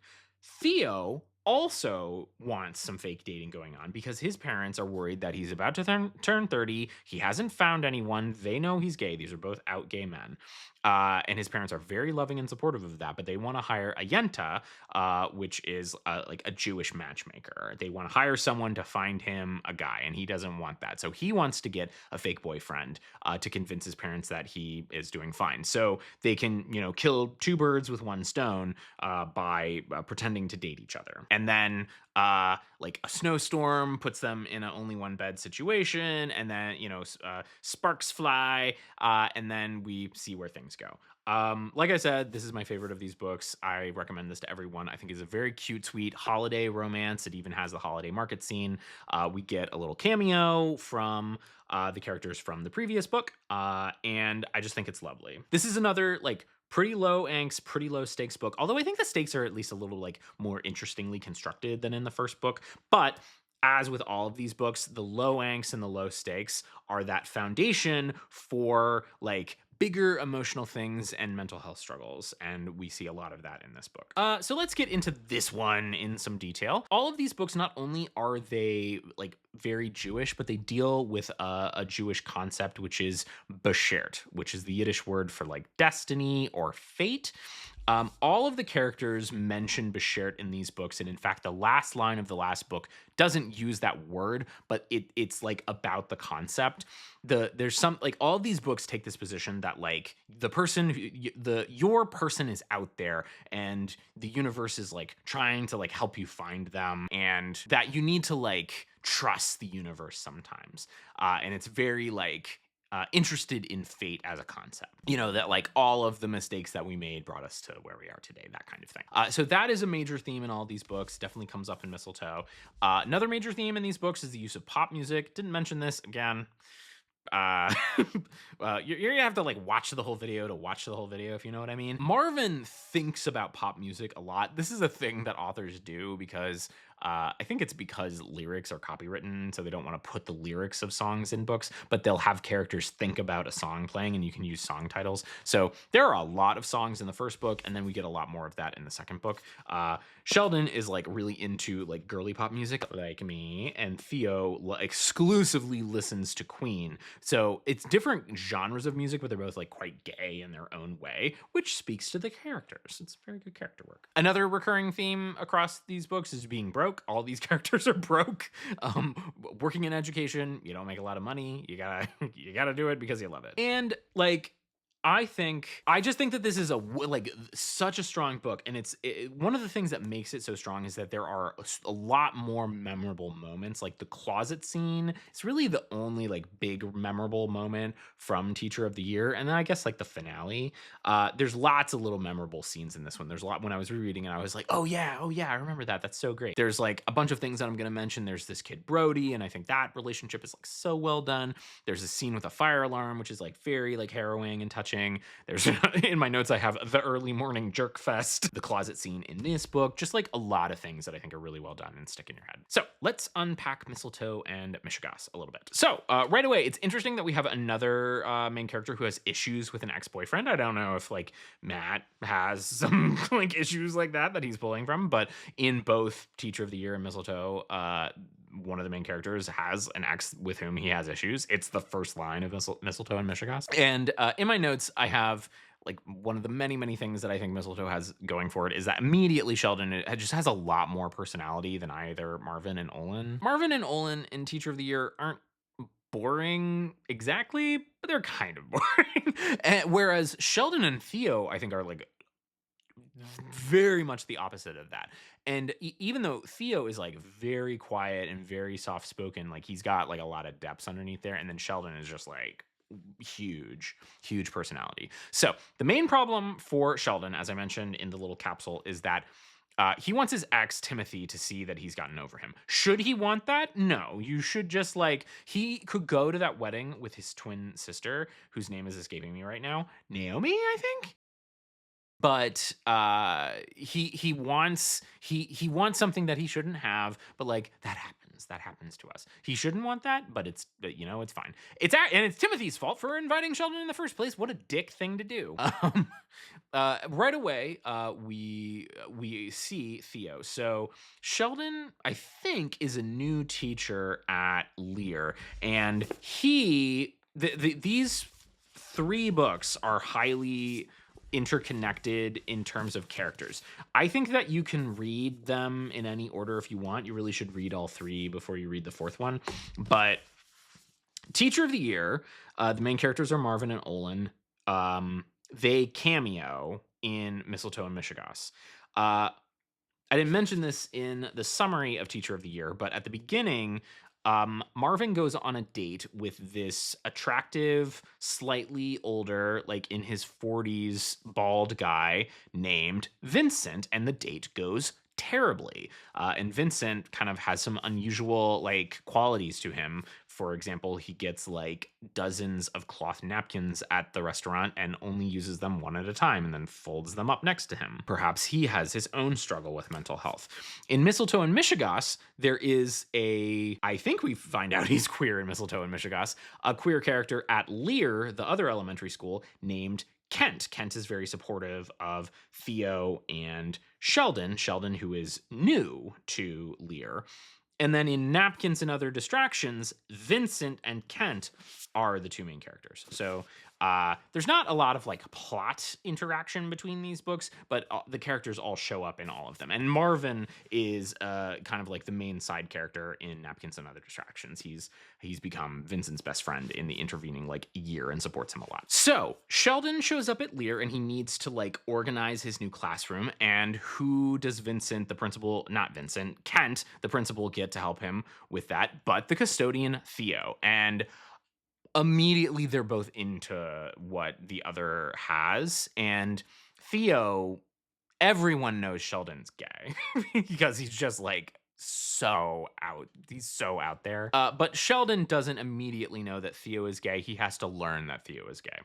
S1: Theo also wants some fake dating going on because his parents are worried that he's about to turn 30. He hasn't found anyone. They know he's gay. These are both out gay men. And his parents are very loving and supportive of that, but they want to hire a yenta, which is like a Jewish matchmaker. They want to hire someone to find him a guy, and he doesn't want that. So he wants to get a fake boyfriend to convince his parents that he is doing fine. So they can, kill 2 birds with 1 stone by pretending to date each other. And then like a snowstorm puts them in a only 1 bed situation, and then sparks fly, and then we see where things go. Like I said, this is my favorite of these books. I recommend this to everyone. I think it's a very cute, sweet holiday romance. It even has the holiday market scene. We get a little cameo from the characters from the previous book, and I just think it's lovely. This is another like pretty low angst, pretty low stakes book. Although I think the stakes are at least a little like more interestingly constructed than in the first book. But as with all of these books, the low angst and the low stakes are that foundation for like bigger emotional things and mental health struggles. And we see a lot of that in this book. So let's get into this one in some detail. All of these books, not only are they like very Jewish, but they deal with a Jewish concept, which is beshert, which is the Yiddish word for like destiny or fate. All of the characters mention beshert in these books, and in fact, the last line of the last book doesn't use that word, but it's like about the concept. There's some like all of these books take this position that like the person, your person is out there, and the universe is like trying to like help you find them, and that you need to like trust the universe sometimes. And it's very like interested in fate as a concept. That like all of the mistakes that we made brought us to where we are today, that kind of thing. So that is a major theme in all these books, definitely comes up in Mistletoe. Another major theme in these books is the use of pop music. Didn't mention this again. You're gonna have to like watch the whole video to watch the whole video, if you know what I mean. Marvin thinks about pop music a lot. This is a thing that authors do because I think it's because lyrics are copywritten, so they don't want to put the lyrics of songs in books, but they'll have characters think about a song playing, and you can use song titles. So there are a lot of songs in the first book, and then we get a lot more of that in the second book. Sheldon is like really into like girly pop music, like me, and Theo exclusively listens to Queen. So it's different genres of music, but they're both like quite gay in their own way, which speaks to the characters. It's very good character work. Another recurring theme across these books is being broke. All these characters are broke. Working in education, you don't make a lot of money. You gotta you gotta do it because you love it. And like I just think that this is such a strong book, and one of the things that makes it so strong is that there are a lot more memorable moments. Like the closet scene, it's really the only like big memorable moment from Teacher of the Year, and then I guess like the finale. There's lots of little memorable scenes in this one. There's a lot when I was rereading it, I was like, oh yeah, I remember that. That's so great. There's like a bunch of things that I'm gonna mention. There's this kid Brody, and I think that relationship is like so well done. There's a scene with a fire alarm, which is like very like harrowing and touching. There's in my notes I have the early morning jerk fest, the closet scene in this book, just like a lot of things that I think are really well done and stick in your head. So let's unpack Mistletoe and Mishigas a little bit. So right away, it's interesting that we have another main character who has issues with an ex-boyfriend. I don't know if like Matt has some like issues like that he's pulling from, but in both Teacher of the Year and Mistletoe, one of the main characters has an ex with whom he has issues. It's the first line of Mistletoe and Mishigas. And in my notes, I have like one of the many things that I think Mistletoe has going for it is that immediately Sheldon just has a lot more personality than either Marvin and Olin. Marvin and Olin in Teacher of the Year aren't boring exactly, but they're kind of boring. Whereas Sheldon and Theo, I think, are like very much the opposite of that. And even though Theo is like very quiet and very soft spoken, like he's got like a lot of depths underneath there, and then Sheldon is just like huge personality. So the main problem for Sheldon, as I mentioned in the little capsule, is that he wants his ex Timothy to see that he's gotten over him. Should he want that? No. You should just like, he could go to that wedding with his twin sister, whose name is escaping me right now, Naomi, I think. But he wants something that he shouldn't have, but like that happens to us. He shouldn't want that, but it's it's fine. And it's Timothy's fault for inviting Sheldon in the first place. What a dick thing to do. Right away, we see Theo. So Sheldon, I think, is a new teacher at Lear, and these three books are highly interconnected in terms of characters. I think that you can read them in any order if you want. You really should read all three before you read the fourth one. But Teacher of the Year, the main characters are Marvin and Olin. They cameo in Mistletoe and Mishigas. I didn't mention this in the summary of Teacher of the Year, but at the beginning, Marvin goes on a date with this attractive, slightly older, like in his 40s, bald guy named Vincent, and the date goes terribly. And Vincent kind of has some unusual like qualities to him. For example, he gets like dozens of cloth napkins at the restaurant and only uses them one at a time and then folds them up next to him. Perhaps he has his own struggle with mental health. In Mistletoe and Mishigas, there is I think we find out he's queer in Mistletoe and Mishigas, a queer character at Lear, the other elementary school, named Kent. Kent is very supportive of Theo and Sheldon, who is new to Lear. And then in Napkins and Other Distractions, Vincent and Kent are the two main characters. So there's not a lot of like plot interaction between these books, but the characters all show up in all of them. And Marvin is kind of like the main side character in Napkins and Other Distractions. He's become Vincent's best friend in the intervening like year and supports him a lot. So Sheldon shows up at Lear and he needs to like organize his new classroom. And who does Kent, the principal, get to help him with that? But the custodian, Theo. And immediately they're both into what the other has. And Theo, everyone knows Sheldon's gay because he's just like so out. He's so out there. But Sheldon doesn't immediately know that Theo is gay. He has to learn that Theo is gay.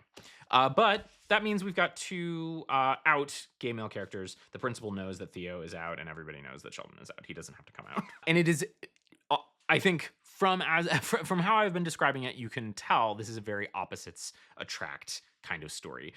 S1: But that means we've got two out gay male characters. The principal knows that Theo is out, and everybody knows that Sheldon is out. He doesn't have to come out. And it is, I think, from how I've been describing it, you can tell this is a very opposites attract kind of story.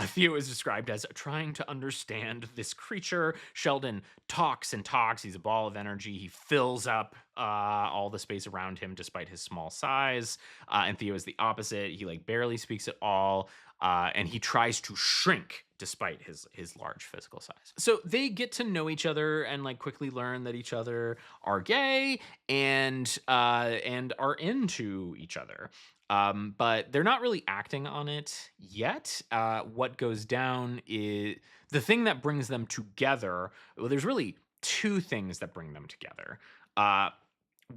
S1: Theo is described as trying to understand this creature. Sheldon talks and talks. He's a ball of energy. He fills up all the space around him despite his small size. And Theo is the opposite. He like barely speaks at all. And he tries to shrink despite his large physical size. So they get to know each other and like quickly learn that each other are gay and are into each other. But they're not really acting on it yet. What goes down is the thing that brings them together. Well, there's really two things that bring them together.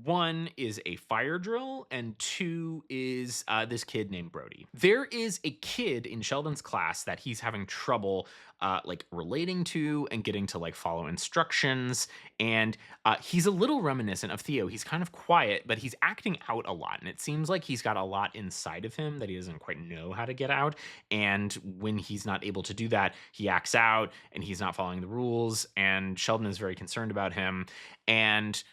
S1: One is a fire drill, and two is this kid named Brody. There is a kid in Sheldon's class that he's having trouble like relating to and getting to like follow instructions. And he's a little reminiscent of Theo. He's kind of quiet, but he's acting out a lot. And it seems like he's got a lot inside of him that he doesn't quite know how to get out. And when he's not able to do that, he acts out and he's not following the rules. And Sheldon is very concerned about him. And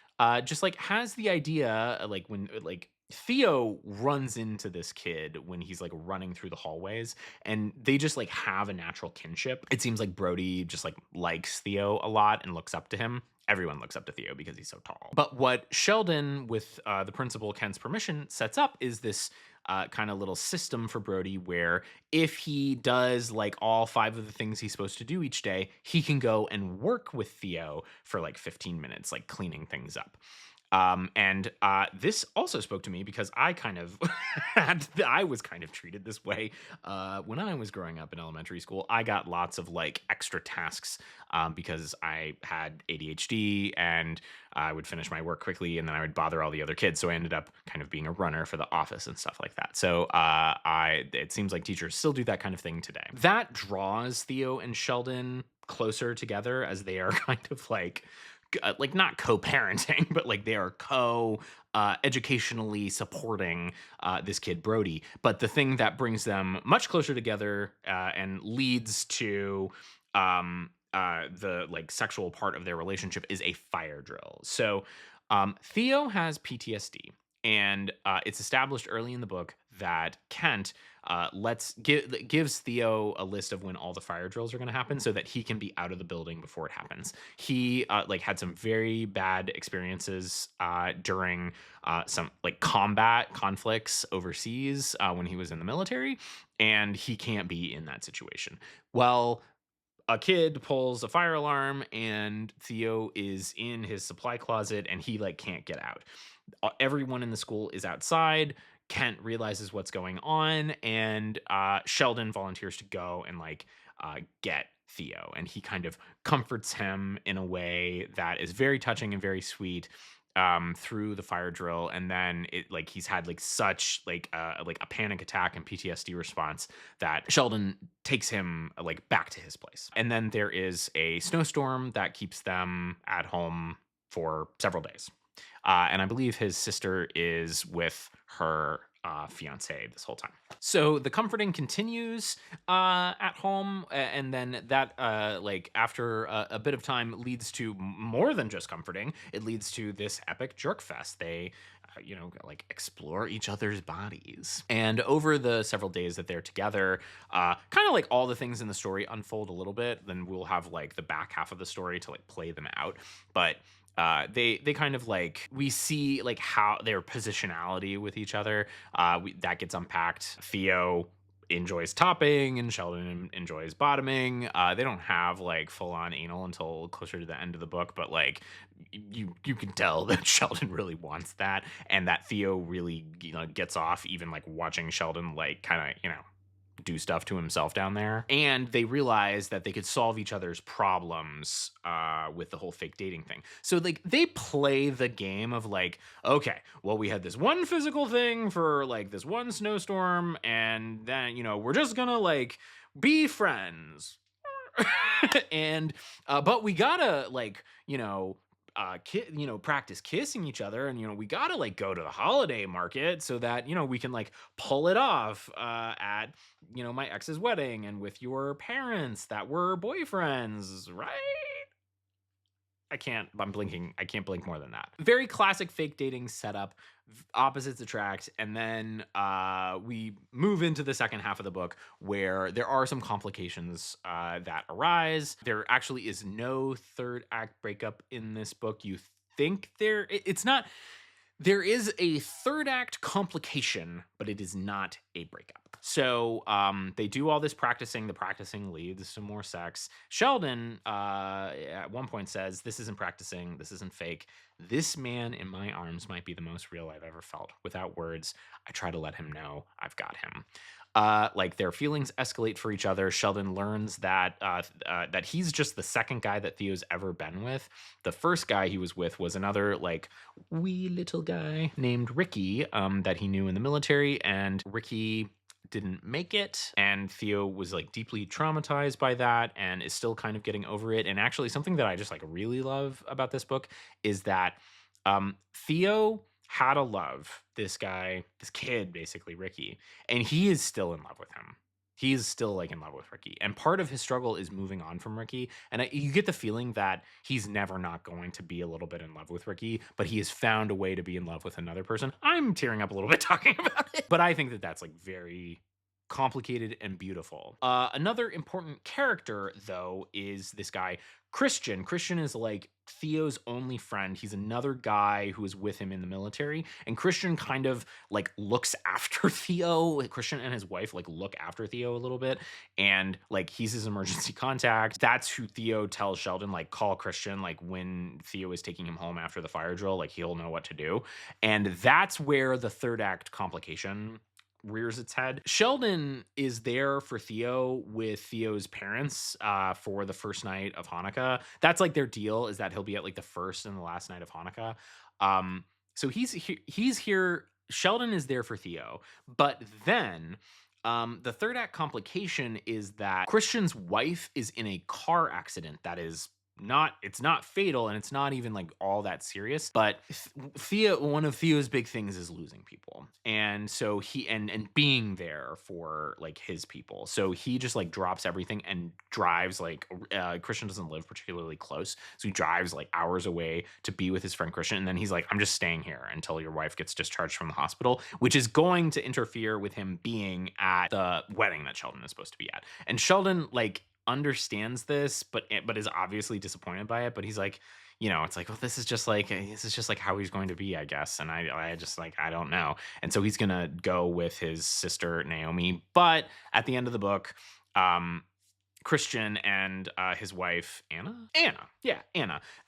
S1: just like has the idea like when like Theo runs into this kid when he's like running through the hallways and they just like have a natural kinship. It seems like Brody just like likes Theo a lot and looks up to him. Everyone looks up to Theo because he's so tall. But what Sheldon, with the principal Ken's permission, sets up is this kind of little system for Brody where if he does like all 5 of the things he's supposed to do each day, he can go and work with Theo for like 15 minutes, like cleaning things up. And this also spoke to me because I kind of I was kind of treated this way when I was growing up in elementary school. I got lots of like extra tasks because I had ADHD and I would finish my work quickly and then I would bother all the other kids. So I ended up kind of being a runner for the office and stuff like that. So it seems like teachers still do that kind of thing today. That draws Theo and Sheldon closer together as they are kind of like not co-parenting, but like they are educationally supporting this kid Brody. But the thing that brings them much closer together and leads to the like sexual part of their relationship is a fire drill. So Theo has PTSD. And it's established early in the book that Kent gives Theo a list of when all the fire drills are going to happen so that he can be out of the building before it happens. He like had some very bad experiences during some like combat conflicts overseas when he was in the military, and he can't be in that situation. Well, a kid pulls a fire alarm and Theo is in his supply closet and he like can't get out. Everyone in the school is outside. Kent realizes what's going on and Sheldon volunteers to go and like get Theo, and he kind of comforts him in a way that is very touching and very sweet through the fire drill. And then it like he's had like such like a panic attack and PTSD response that Sheldon takes him like back to his place. And then there is a snowstorm that keeps them at home for several days. And I believe his sister is with her fiance this whole time. So the comforting continues at home, and then that like after a bit of time leads to more than just comforting. It leads to this epic jerk fest. They like explore each other's bodies. And over the several days that they're together, kind of like all the things in the story unfold a little bit. Then we'll have like the back half of the story to like play them out. But they kind of like, we see like how their positionality with each other, that gets unpacked. Theo enjoys topping and Sheldon enjoys bottoming. They don't have like full on anal until closer to the end of the book, but like you can tell that Sheldon really wants that, and that Theo really gets off even like watching Sheldon like kind of do stuff to himself down there. And they realize that they could solve each other's problems with the whole fake dating thing. So like they play the game of like, okay, well, we had this one physical thing for like this one snowstorm, and then we're just gonna like be friends. And but we gotta like practice kissing each other, and we gotta like go to the holiday market so that we can like pull it off at my ex's wedding and with your parents that were boyfriends, right? I'm blinking. I can't blink more than that. Very classic fake dating setup. Opposites attract. And then we move into the second half of the book where there are some complications that arise. There actually is no third act breakup in this book. You think it's not. There is a third act complication, but it is not a breakup. So they do all this practicing. The practicing leads to more sex. Sheldon at one point says, "This isn't practicing. This isn't fake. This man in my arms might be the most real I've ever felt. Without words, I try to let him know I've got him." Like their feelings escalate for each other. Sheldon learns that that he's just the second guy that Theo's ever been with. The first guy he was with was another like wee little guy named Ricky that he knew in the military, and Ricky didn't make it, and Theo was like deeply traumatized by that and is still kind of getting over it. And actually something that I just like really love about this book is that Theo had to love this guy, this kid, basically Ricky, and he is still in love with him. He's still like in love with Ricky, and part of his struggle is moving on from Ricky. And you get the feeling that he's never not going to be a little bit in love with Ricky, but he has found a way to be in love with another person. I'm tearing up a little bit talking about it, but I think that that's like very complicated and beautiful. Another important character, though, is this guy, Christian. Christian is like Theo's only friend. He's another guy who is with him in the military. And Christian kind of like looks after Theo. Christian and his wife like look after Theo a little bit. And like he's his emergency contact. That's who Theo tells Sheldon, like, call Christian, like when Theo is taking him home after the fire drill, like he'll know what to do. And that's where the third act complication rears its head. Sheldon is there for Theo with Theo's parents for the first night of Hanukkah. That's like their deal, is that he'll be at like the first and the last night of Hanukkah. So he's here. Sheldon is there for Theo, but then the third act complication is that Christian's wife is in a car accident that is it's not fatal, and it's not even like all that serious, but Theo, one of Theo's big things is losing people. And so he and being there for like his people. So he just like drops everything and drives like Christian doesn't live particularly close. So he drives like hours away to be with his friend Christian. And then he's like, I'm just staying here until your wife gets discharged from the hospital, which is going to interfere with him being at the wedding that Sheldon is supposed to be at. And Sheldon like understands this, but is obviously disappointed by it. But he's like, it's like, well, this is just like how he's going to be, I guess. And I just like, I don't know. And so he's gonna go with his sister Naomi. But at the end of the book, Christian and his wife Anna,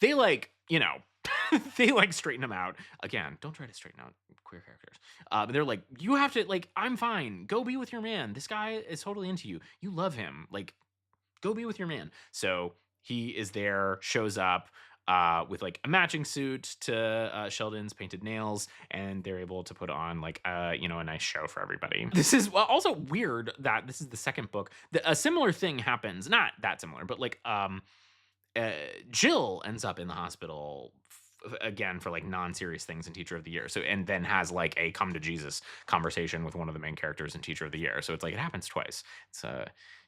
S1: they like, they like straighten him out. Again, don't try to straighten out queer characters. But they're like, you have to, like, I'm fine. Go be with your man. This guy is totally into you. You love him. Like, go be with your man. So he is there, shows up with like a matching suit to Sheldon's painted nails, and they're able to put on like a nice show for everybody. This is also weird that this is the second book. A similar thing happens, not that similar, but like Jill ends up in the hospital again for like non-serious things in Teacher of the Year. So, and then has like a come to Jesus conversation with one of the main characters in Teacher of the Year. So it's like it happens twice.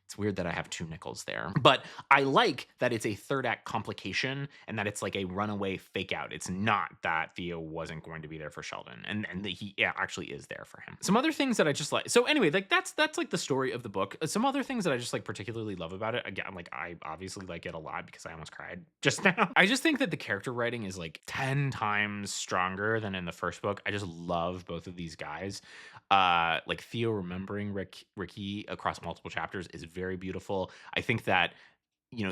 S1: It's weird that I have two nickels there, but I like that it's a third act complication and that it's like a runaway fake out. It's not that Theo wasn't going to be there for Sheldon, and he actually is there for him. Some other things that I just like. So anyway, like that's like the story of the book. Some other things that I just like particularly love about it. Again, like I obviously like it a lot because I almost cried just now. I just think that the character writing is like 10 times stronger than in the first book. I just love both of these guys. Like Theo remembering Ricky across multiple chapters is very beautiful. I think that,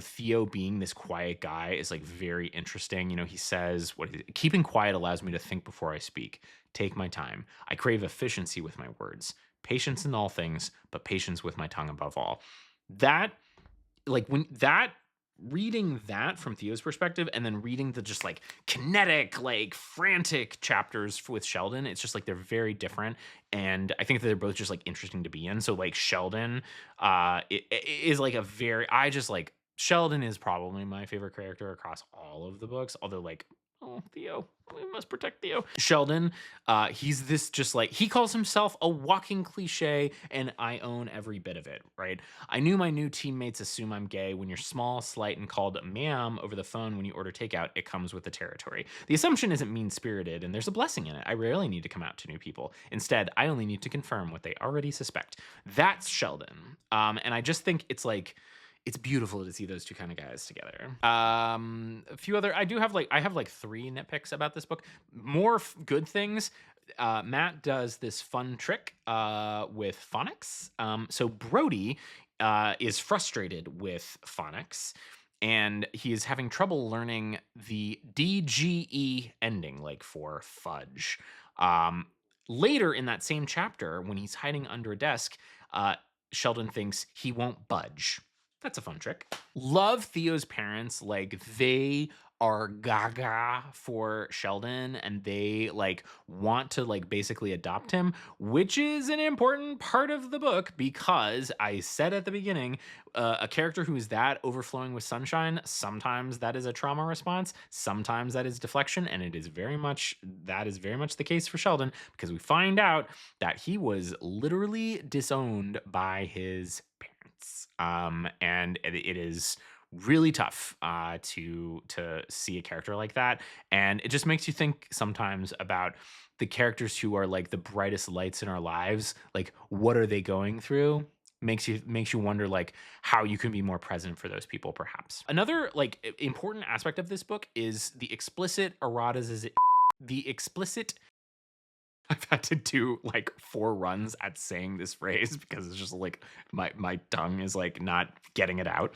S1: Theo being this quiet guy is like very interesting. He says, keeping quiet allows me to think before I speak. Take my time. I crave efficiency with my words, patience in all things, but patience with my tongue above all. That, like reading that from Theo's perspective and then reading the just like kinetic, like frantic chapters with Sheldon, it's just like they're very different. And I think that they're both just like interesting to be in. So like Sheldon is like I just like Sheldon is probably my favorite character across all of the books, although like, oh, Theo, we must protect Theo. Sheldon, he's this just like, he calls himself a walking cliche, and I own every bit of it, right? I knew my new teammates assume I'm gay. When you're small, slight, and called ma'am over the phone when you order takeout, it comes with the territory. The assumption isn't mean-spirited, and there's a blessing in it. I rarely need to come out to new people. Instead, I only need to confirm what they already suspect. That's Sheldon. And I just think it's like, it's beautiful to see those two kind of guys together. A few other, I have like 3 nitpicks about this book. More good things. Matt does this fun trick with phonics. So Brody is frustrated with phonics, and he is having trouble learning the DGE ending, like for fudge. Later in that same chapter, when he's hiding under a desk, Sheldon thinks he won't budge. That's a fun trick. Love Theo's parents. Like, they are gaga for Sheldon, and they like want to like basically adopt him, which is an important part of the book, because I said at the beginning, a character who is that overflowing with sunshine, sometimes that is a trauma response, sometimes that is deflection, and it is very much the case for Sheldon, because we find out that he was literally disowned by his parents. And it is really tough to see a character like that, and it just makes you think sometimes about the characters who are like the brightest lights in our lives. Like, what are they going through? Makes you wonder like how you can be more present for those people, perhaps. Another like important aspect of this book is the explicit eroticism. The explicit I've had to do like 4 runs at saying this phrase because it's just like my tongue is like not getting it out.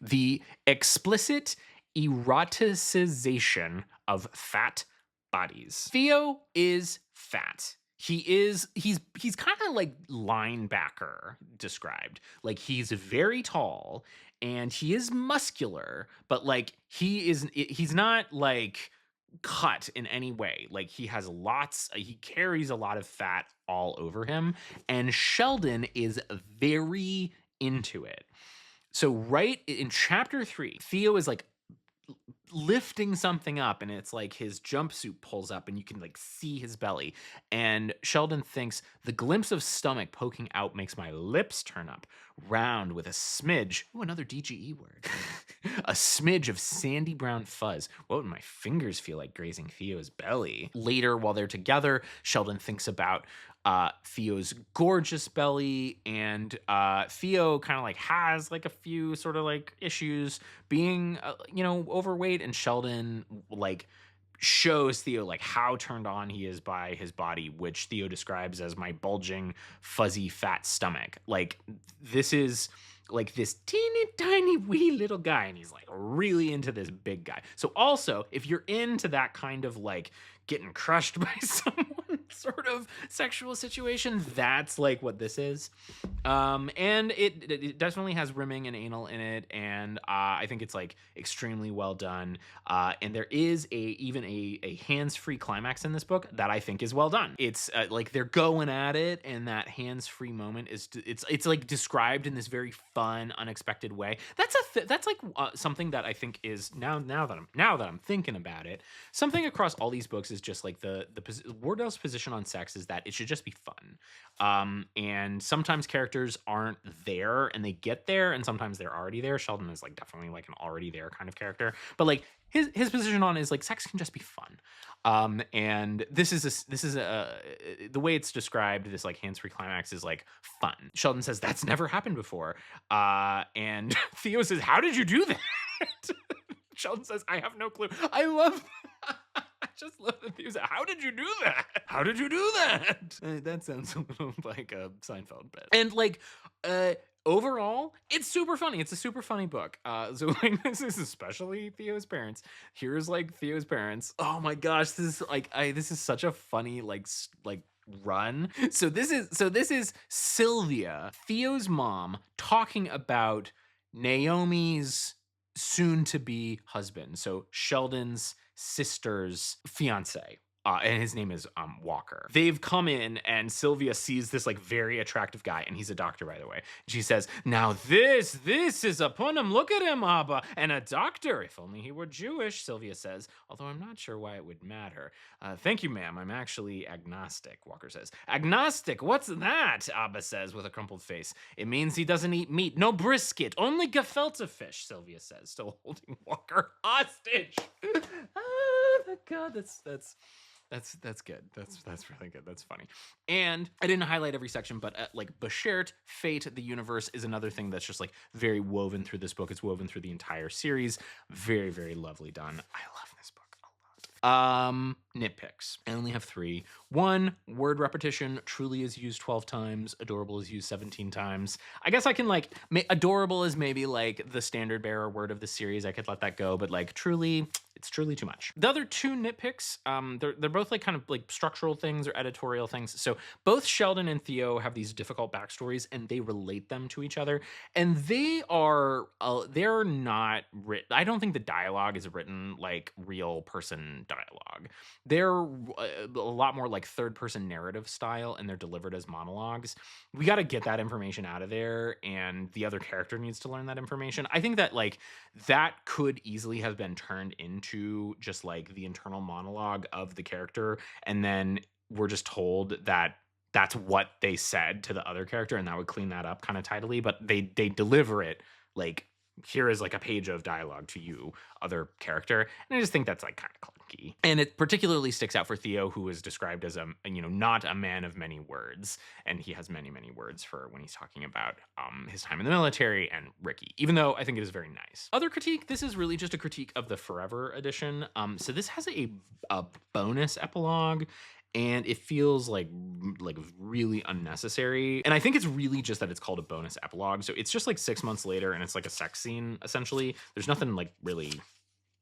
S1: The explicit eroticization of fat bodies. Theo is fat. He's kind of like linebacker described. Like, he's very tall and he is muscular, but like he's not like cut in any way. Like, he carries a lot of fat all over him, and Sheldon is very into it. So right in chapter 3, Theo is like lifting something up, and it's like his jumpsuit pulls up and you can like see his belly, and Sheldon thinks, the glimpse of stomach poking out makes my lips turn up round with a smidge, another DGE word, a smidge of sandy brown fuzz. What would my fingers feel like grazing Theo's belly? Later, while they're together, Sheldon thinks about Theo's gorgeous belly, and Theo kind of like has like a few sort of like issues being overweight, and Sheldon like shows Theo like how turned on he is by his body, which Theo describes as my bulging fuzzy fat stomach. Like, this is like this teeny tiny wee little guy, and he's like really into this big guy. So also, if you're into that kind of like getting crushed by someone sort of sexual situation, that's like what this is. And it definitely has rimming and anal in it, and I think it's like extremely well done. And there is even a hands-free climax in this book that I think is well done. It's like they're going at it, and that hands-free moment is it's like described in this very fun, unexpected way. That's like something that I think is now that I'm thinking about it, something across all these books is just like the Wardell's position on sex is that it should just be fun. And sometimes characters aren't there and they get there, and sometimes they're already there. Sheldon is like definitely like an already there kind of character, but like his position on is like sex can just be fun. And this is the way it's described, this like hands-free climax is like fun. Sheldon says that's never happened before. And Theo says, how did you do that? Sheldon says, I have no clue. I just love the music. How did you do that? How did you do that? That sounds a little like a Seinfeld bit. And like, overall, it's super funny. It's a super funny book. So like, this is especially Theo's parents. Here's like Theo's parents. Oh my gosh, this is such a funny like run. So this is Sylvia, Theo's mom, talking about Naomi's soon to be husband. So Sheldon's sister's fiance. and his name is Walker. They've come in, and Sylvia sees this like very attractive guy, and he's a doctor, by the way. She says, "Now this is upon him. Look at him, Abba, and a doctor. If only he were Jewish," Sylvia says. Although I'm not sure why it would matter. "Thank you, ma'am. I'm actually agnostic," Walker says. "Agnostic? What's that?" Abba says with a crumpled face. "It means he doesn't eat meat. No brisket. Only gefilte fish," Sylvia says, still holding Walker hostage. Oh, God, that's good. That's really good. That's funny. And I didn't highlight every section, but like Bashert, fate, the universe is another thing that's just like very woven through this book. It's woven through the entire series. Very, very lovely done. I love this book a lot. Nitpicks. I only have 3. 1, word repetition. Truly is used 12 times. Adorable is used 17 times. I guess I can like, adorable is maybe like the standard bearer word of the series. I could let that go, but like truly, it's truly too much. The other 2 nitpicks, they're both like kind of like structural things or editorial things. So both Sheldon and Theo have these difficult backstories, and they relate them to each other. And they're not written. I don't think the dialogue is written like real person dialogue. They're a lot more like third person narrative style, and they're delivered as monologues. We got to get that information out of there, and the other character needs to learn that information. I think that like that could easily have been turned into just like the internal monologue of the character, and then we're just told that that's what they said to the other character, and that would clean that up kind of tidily. But they deliver it like, here is like a page of dialogue to you, other character. And I just think that's like kind of clunky. And it particularly sticks out for Theo, who is described as not a man of many words. And he has many, many words for when he's talking about his time in the military and Ricky, even though I think it is very nice. Other critique, this is really just a critique of the Forever edition. So this has a bonus epilogue, and it feels like really unnecessary. And I think it's really just that it's called a bonus epilogue. So it's just like 6 months later, and it's like a sex scene, essentially. There's nothing like really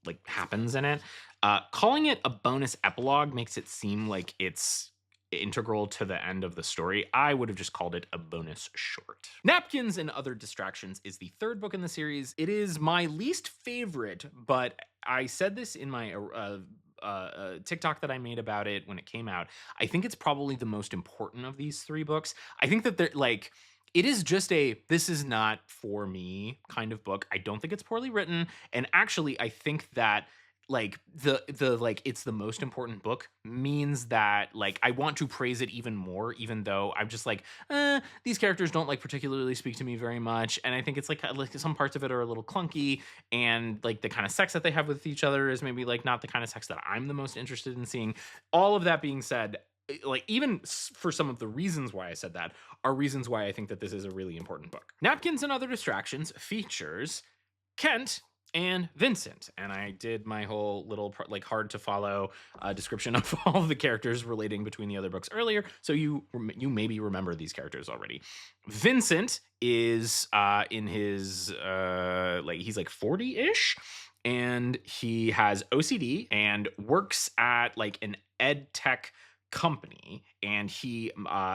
S1: like happens in it. Calling it a bonus epilogue makes it seem like it's integral to the end of the story. I would have just called it a bonus short. Napkins and Other Distractions is the 3rd book in the series. It is my least favorite, but I said this in my TikTok that I made about it when it came out. I think it's probably the most important of these 3 books. I think that they're like, it is just this is not for me kind of book. I don't think it's poorly written. And actually, I think that like the like it's the most important book means that like I want to praise it even more, even though I'm just like, these characters don't like particularly speak to me very much, and I think it's like some parts of it are a little clunky, and like the kind of sex that they have with each other is maybe like not the kind of sex that I'm the most interested in seeing. All of that being said, like even for some of the reasons why I said that are reasons why I think that this is a really important book. Napkins and Other Distractions features Kent and Vincent, and I did my whole little like hard to follow description of all of the characters relating between the other books earlier, so you maybe remember these characters already. Vincent is in his like he's like 40-ish, and he has OCD and works at like an ed tech company, and he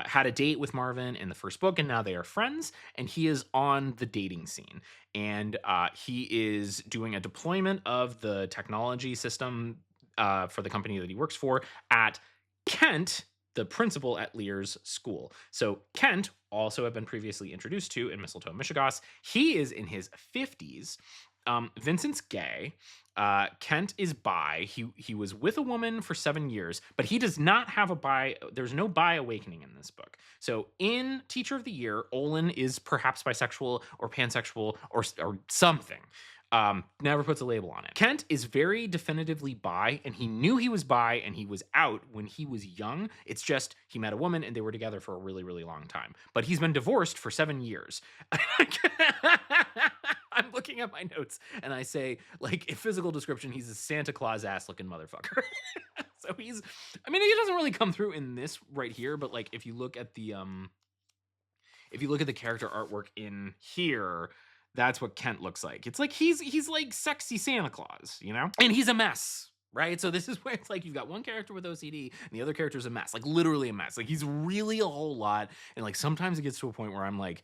S1: had a date with Marvin in the first book, and now they are friends, and he is on the dating scene, and he is doing a deployment of the technology system for the company that he works for at Kent, the principal at Lear's school. So Kent also had been previously introduced to in Mistletoe Michigas. He is in his 50s. Vincent's gay. Kent is bi. He was with a woman for 7 years, but he does not have a bi. There's no bi awakening in this book. So in Teacher of the Year, Olin is perhaps bisexual or pansexual or something. Never puts a label on it. Kent is very definitively bi, and he knew he was bi, and he was out when he was young. It's just he met a woman and they were together for a really, really long time. But he's been divorced for 7 years. I'm looking at my notes and I say, like, in physical description, he's a Santa Claus ass looking motherfucker. So he doesn't really come through in this right here, but like if you look at the character artwork in here, that's what Kent looks like. It's like he's like sexy Santa Claus, you know? And he's a mess, right? So this is where it's like you've got one character with OCD and the other character's a mess, like literally a mess. Like he's really a whole lot, and like sometimes it gets to a point where I'm like,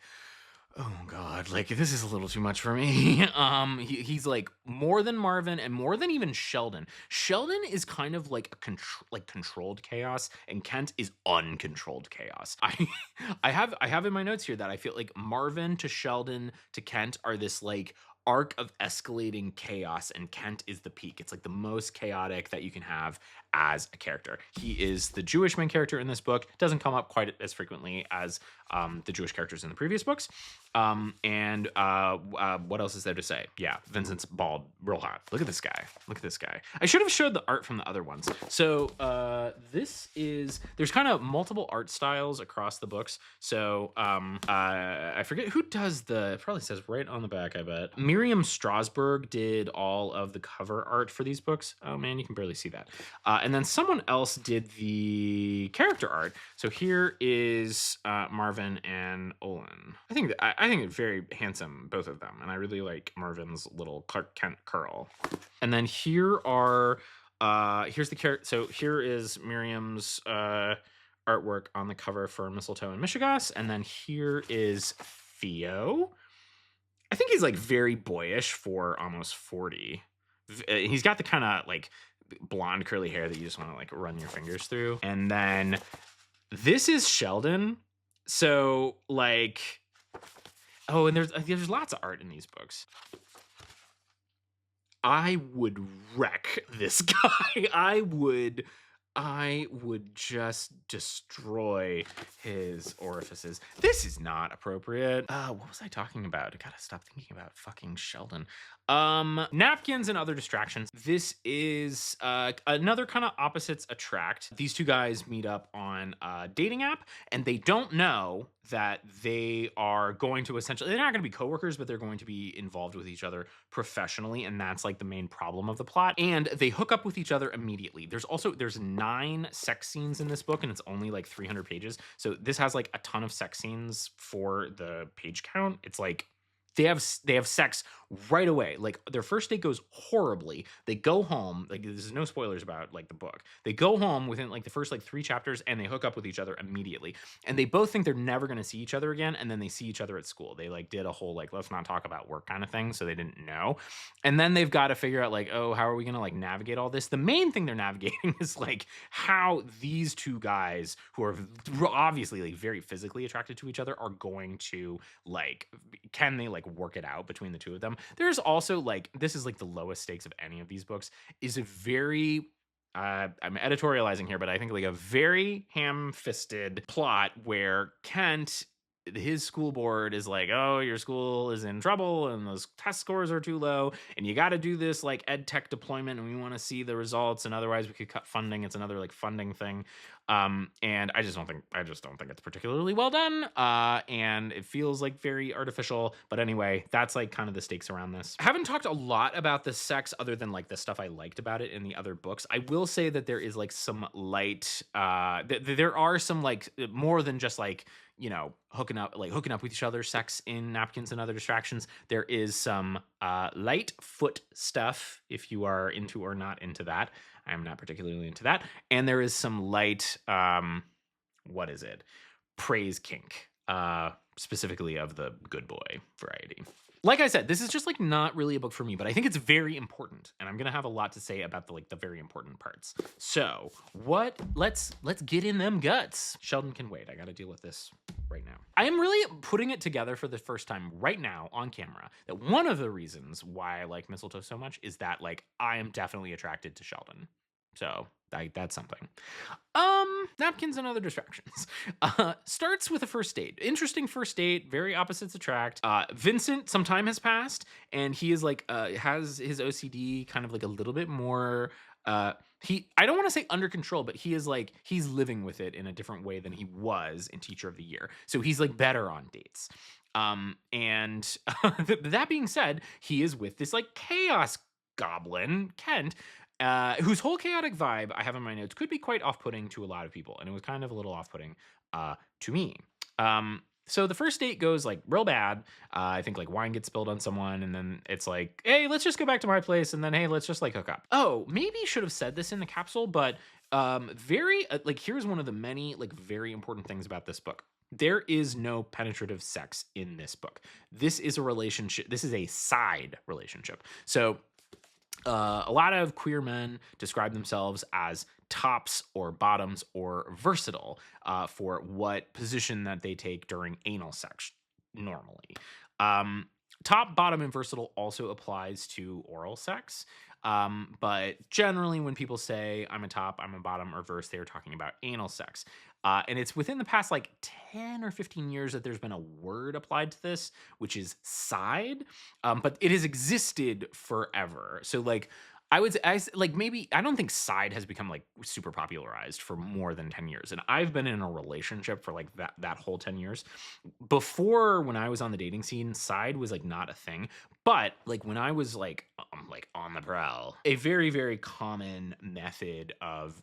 S1: Oh god, like this is a little too much for me. He's like more than Marvin and more than even Sheldon. Sheldon is kind of like a controlled chaos, and Kent is uncontrolled chaos. I have in my notes here that I feel like Marvin to Sheldon to Kent are this like arc of escalating chaos, and Kent is the peak. It's like the most chaotic that you can have as a character. He is the Jewish main character in this book. Doesn't come up quite as frequently as the Jewish characters in the previous books. What else is there to say? Yeah, Vincent's bald, real hot. Look at this guy. Look at this guy. I should have showed the art from the other ones. So there's kind of multiple art styles across the books. So I forget who does it probably says right on the back, I bet. Miriam Strasberg did all of the cover art for these books. Oh man, you can barely see that. And then someone else did the character art. So here is Marvin and Olin. I think it's very handsome, both of them, and I really like Marvin's little Clark Kent curl. And then here are here's the character. So here is Miriam's artwork on the cover for Mistletoe and Michigas, and then here is Theo. I think he's like very boyish for almost 40. He's got the kind of like blonde curly hair that you just want to like run your fingers through. And then this is Sheldon. So like, oh, and there's lots of art in these books. I would wreck this guy. I would just destroy his orifices. This is not appropriate. What was I talking about? I gotta stop thinking about fucking Sheldon. Napkins and other distractions. This is another kind of opposites attract. These two guys meet up on a dating app, and they don't know that they are going to essentially, they're not going to be coworkers, but they're going to be involved with each other professionally, and that's like the main problem of the plot. And they hook up with each other immediately. There's 9 sex scenes in this book, and it's only like 300 pages. So this has like a ton of sex scenes for the page count. It's like they have sex right away. Like their first date goes horribly. They go home. Like there's no spoilers about like the book. They go home within like the first like 3 chapters, and they hook up with each other immediately. And they both think they're never going to see each other again. And then they see each other at school. They like did a whole like let's not talk about work kind of thing. So they didn't know. And then they've got to figure out like, oh, how are we going to like navigate all this? The main thing they're navigating is like how these two guys who are obviously like very physically attracted to each other are going to like, can they like work it out between the two of them? There's also like, this is like the lowest stakes of any of these books, is a very I'm editorializing here, but I think like a very ham-fisted plot where Kent, his school board is like, oh, your school is in trouble and those test scores are too low, and you got to do this like ed tech deployment, and we want to see the results, and otherwise we could cut funding. It's another like funding thing. And I just don't think it's particularly well done. And it feels like very artificial. But anyway, that's like kind of the stakes around this. I haven't talked a lot about the sex other than like the stuff I liked about it in the other books. I will say that there is like some light, there are some like more than just like, you know, hooking up with each other sex in Napkins and Other Distractions. There is some light foot stuff if you are into or not into that. I'm not particularly into that. And there is some light, what is it? Praise kink, specifically of the good boy variety. Like I said, this is just like not really a book for me, but I think it's very important, and I'm gonna have a lot to say about the very important parts. So let's get in them guts. Sheldon can wait. I gotta deal with this right now. I am really putting it together for the first time right now on camera that one of the reasons why I like Mistletoe so much is that like I am definitely attracted to Sheldon. So that's something. Napkins and Other Distractions. Starts with a first date. Interesting first date, very opposites attract. Vincent, some time has passed, and he is like, has his OCD kind of like a little bit more, I don't want to say under control, but he is like, he's living with it in a different way than he was in Teacher of the Year. So he's like better on dates. And that being said, he is with this like chaos goblin, Kent, whose whole chaotic vibe I have in my notes could be quite off-putting to a lot of people, and it was kind of a little off-putting to me. So the first date goes like real bad. I think like wine gets spilled on someone, and then it's like, hey, let's just go back to my place, and then hey, let's just like hook up. Oh, maybe should have said this in the capsule, but here's one of the many like very important things about this book. There is no penetrative sex in this book. This is a relationship. This is a side relationship. So a lot of queer men describe themselves as tops or bottoms or versatile for what position that they take during anal sex normally. Um, Top, bottom, and versatile also applies to oral sex. But generally, when people say I'm a top, I'm a bottom, or verse, they're talking about anal sex. And it's within the past like 10 or 15 years that there's been a word applied to this, which is side. But it has existed forever. So like I would say, like maybe I don't think side has become like super popularized for more than 10 years. And I've been in a relationship for like that whole 10 years. Before, when I was on the dating scene, side was like not a thing. But like when I was like on the prowl, a very, very common method of,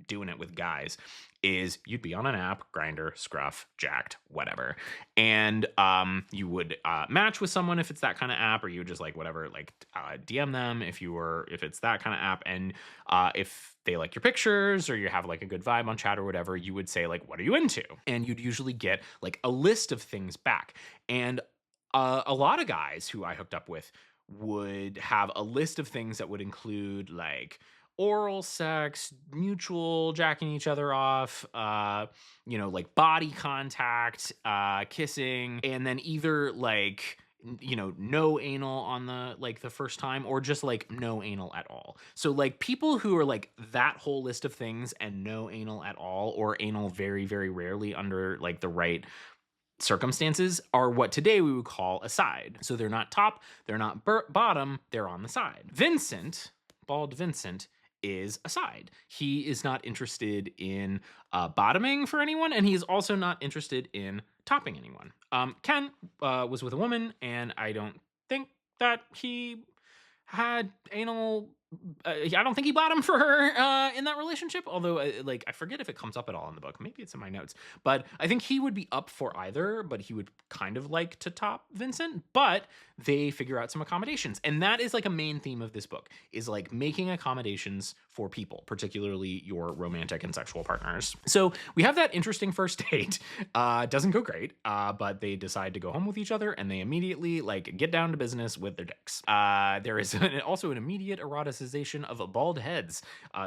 S1: doing it with guys is you'd be on an app, Grinder, Scruff, Jacked, whatever, and you would match with someone if it's that kind of app, or you would just like whatever, like DM them if it's that kind of app, and if they like your pictures or you have like a good vibe on chat or whatever, you would say like, what are you into? And you'd usually get like a list of things back. And a lot of guys who I hooked up with would have a list of things that would include like oral sex, mutual jacking each other off, like body contact, kissing, and then either like no anal on the first time, or just like no anal at all. So like people who are like that whole list of things and no anal at all, or anal very, very rarely under like the right circumstances, are what today we would call a side. So they're not top, they're not bottom, they're on the side. Bald Vincent is a side. He is not interested in bottoming for anyone, and he is also not interested in topping anyone. Ken was with a woman, and I don't think that he had anal. I don't think he bottomed for her in that relationship. Although, I forget if it comes up at all in the book. Maybe it's in my notes. But I think he would be up for either. But he would kind of like to top Vincent. But they figure out some accommodations, and that is like a main theme of this book, is like making accommodations for people, particularly your romantic and sexual partners. So we have that interesting first date. Doesn't go great, but they decide to go home with each other, and they immediately like get down to business with their dicks. There is also an immediate eroticization of bald heads.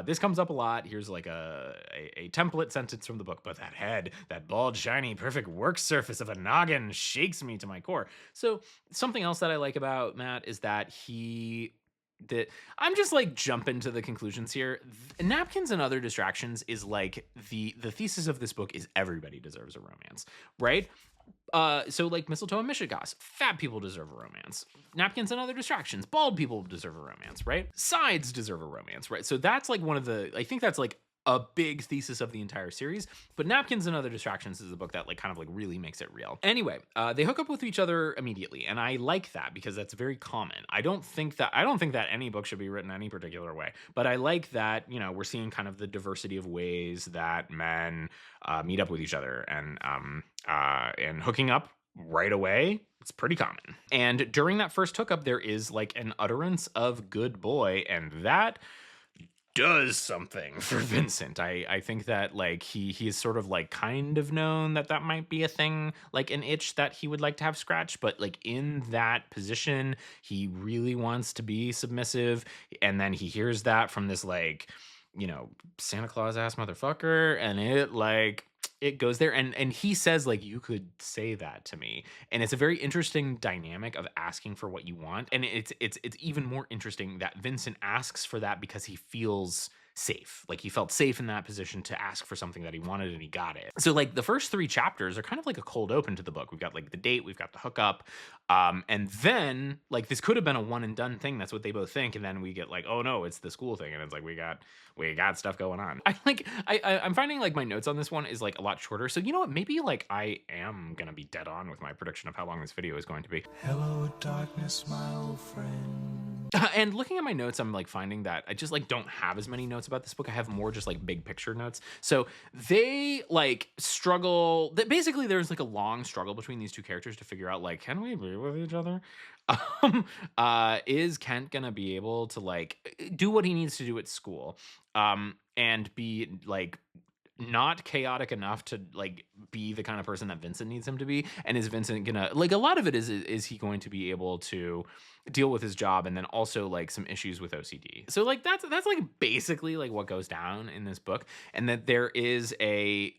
S1: This comes up a lot. Here's like a template sentence from the book, but that head, that bald, shiny, perfect work surface of a noggin shakes me to my core. So something else that I like about Matt is that I'm just like jumping to the conclusions here. Napkins and Other Distractions is like the thesis of this book is everybody deserves a romance, right? So like Mistletoe and Mishigas, fat people deserve a romance. Napkins and Other Distractions, bald people deserve a romance, right? Sides deserve a romance, right? So that's like I think that's like a big thesis of the entire series. But Napkins and Other Distractions is a book that like kind of like really makes it real. Anyway, they hook up with each other immediately, and I like that because that's very common. I don't think that any book should be written any particular way, but I like that we're seeing kind of the diversity of ways that men meet up with each other, and hooking up right away. It's pretty common. And during that first hookup, there is like an utterance of good boy, and that does something for Vincent. I think that like he's sort of like kind of known that might be a thing, like an itch that he would like to have scratched, but like in that position, he really wants to be submissive, and then he hears that from this like Santa Claus ass motherfucker, and it goes there, and he says like, you could say that to me, and it's a very interesting dynamic of asking for what you want, and it's even more interesting that Vincent asks for that because he feels safe. Like he felt safe in that position to ask for something that he wanted, and he got it. So like the first 3 chapters are kind of like a cold open to the book. We've got like the date, we've got the hookup, and then like this could have been a one and done thing. That's what they both think, and then we get like, oh no, it's the school thing, and it's like we got stuff going on. I'm finding like my notes on this one is like a lot shorter. So you know what? Maybe like I am gonna be dead on with my prediction of how long this video is going to be.
S4: Hello, darkness, my old friend.
S1: And looking at my notes, I'm like finding that I just like don't have as many notes about this book. I have more just like big picture notes. So they like struggle. Basically, there's like a long struggle between these two characters to figure out like, can we be with each other? Is Kent gonna be able to like do what he needs to do at school, and be like not chaotic enough to like be the kind of person that Vincent needs him to be. And is Vincent gonna like a lot of it is he going to be able to deal with his job and then also like some issues with OCD. So like that's like basically like what goes down in this book. And that there is a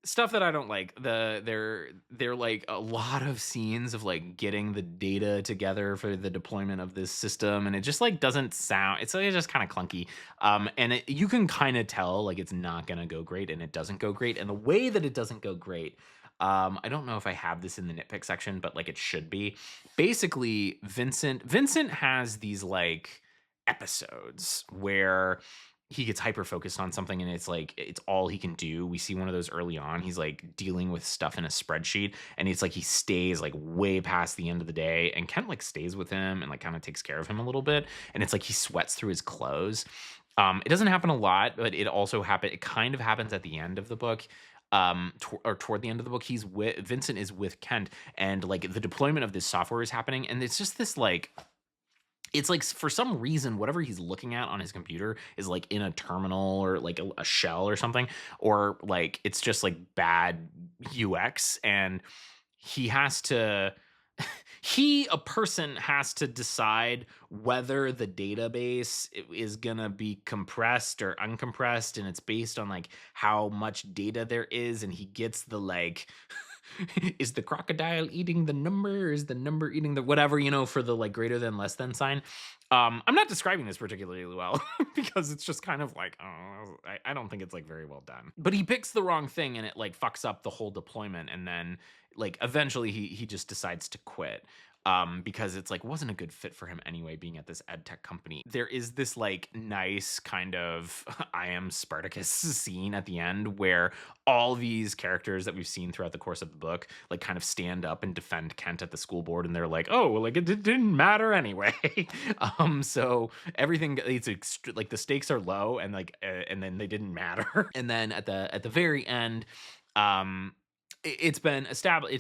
S1: stuff that I don't like. They're like a lot of scenes of like getting the data together for the deployment of this system, and it just like doesn't sound. It's like, just kind of clunky. And you can kind of tell like it's not gonna go great, and it doesn't go great. And the way that it doesn't go great, I don't know if I have this in the nitpick section, but like it should be. Basically, Vincent has these like episodes where he gets hyper focused on something and it's like it's all he can do. We see one of those early on. He's like dealing with stuff in a spreadsheet and it's like he stays like way past the end of the day and Kent like stays with him and like kind of takes care of him a little bit. And it's like he sweats through his clothes. It doesn't happen a lot, but it kind of happens at the end of the book. Or toward the end of the book, Vincent is with Kent and like the deployment of this software is happening. And it's just this like, it's like for some reason whatever he's looking at on his computer is like in a terminal or like a shell or something, or like it's just like bad UX, and he has to a person has to decide whether the database is gonna be compressed or uncompressed, and it's based on like how much data there is, and he gets the like is the crocodile eating the number? Is the number eating the whatever, for the like greater than less than sign? I'm not describing this particularly well because it's just kind of like, I don't think it's like very well done. But he picks the wrong thing and it like fucks up the whole deployment. And then like eventually he just decides to quit. Because it's like wasn't a good fit for him anyway, being at this ed tech company. There is this like nice kind of I am Spartacus scene at the end where all these characters that we've seen throughout the course of the book like kind of stand up and defend Kent at the school board, and they're like, oh, well, like it didn't matter anyway. So everything like the stakes are low and like and then they didn't matter. And then at the very end, it's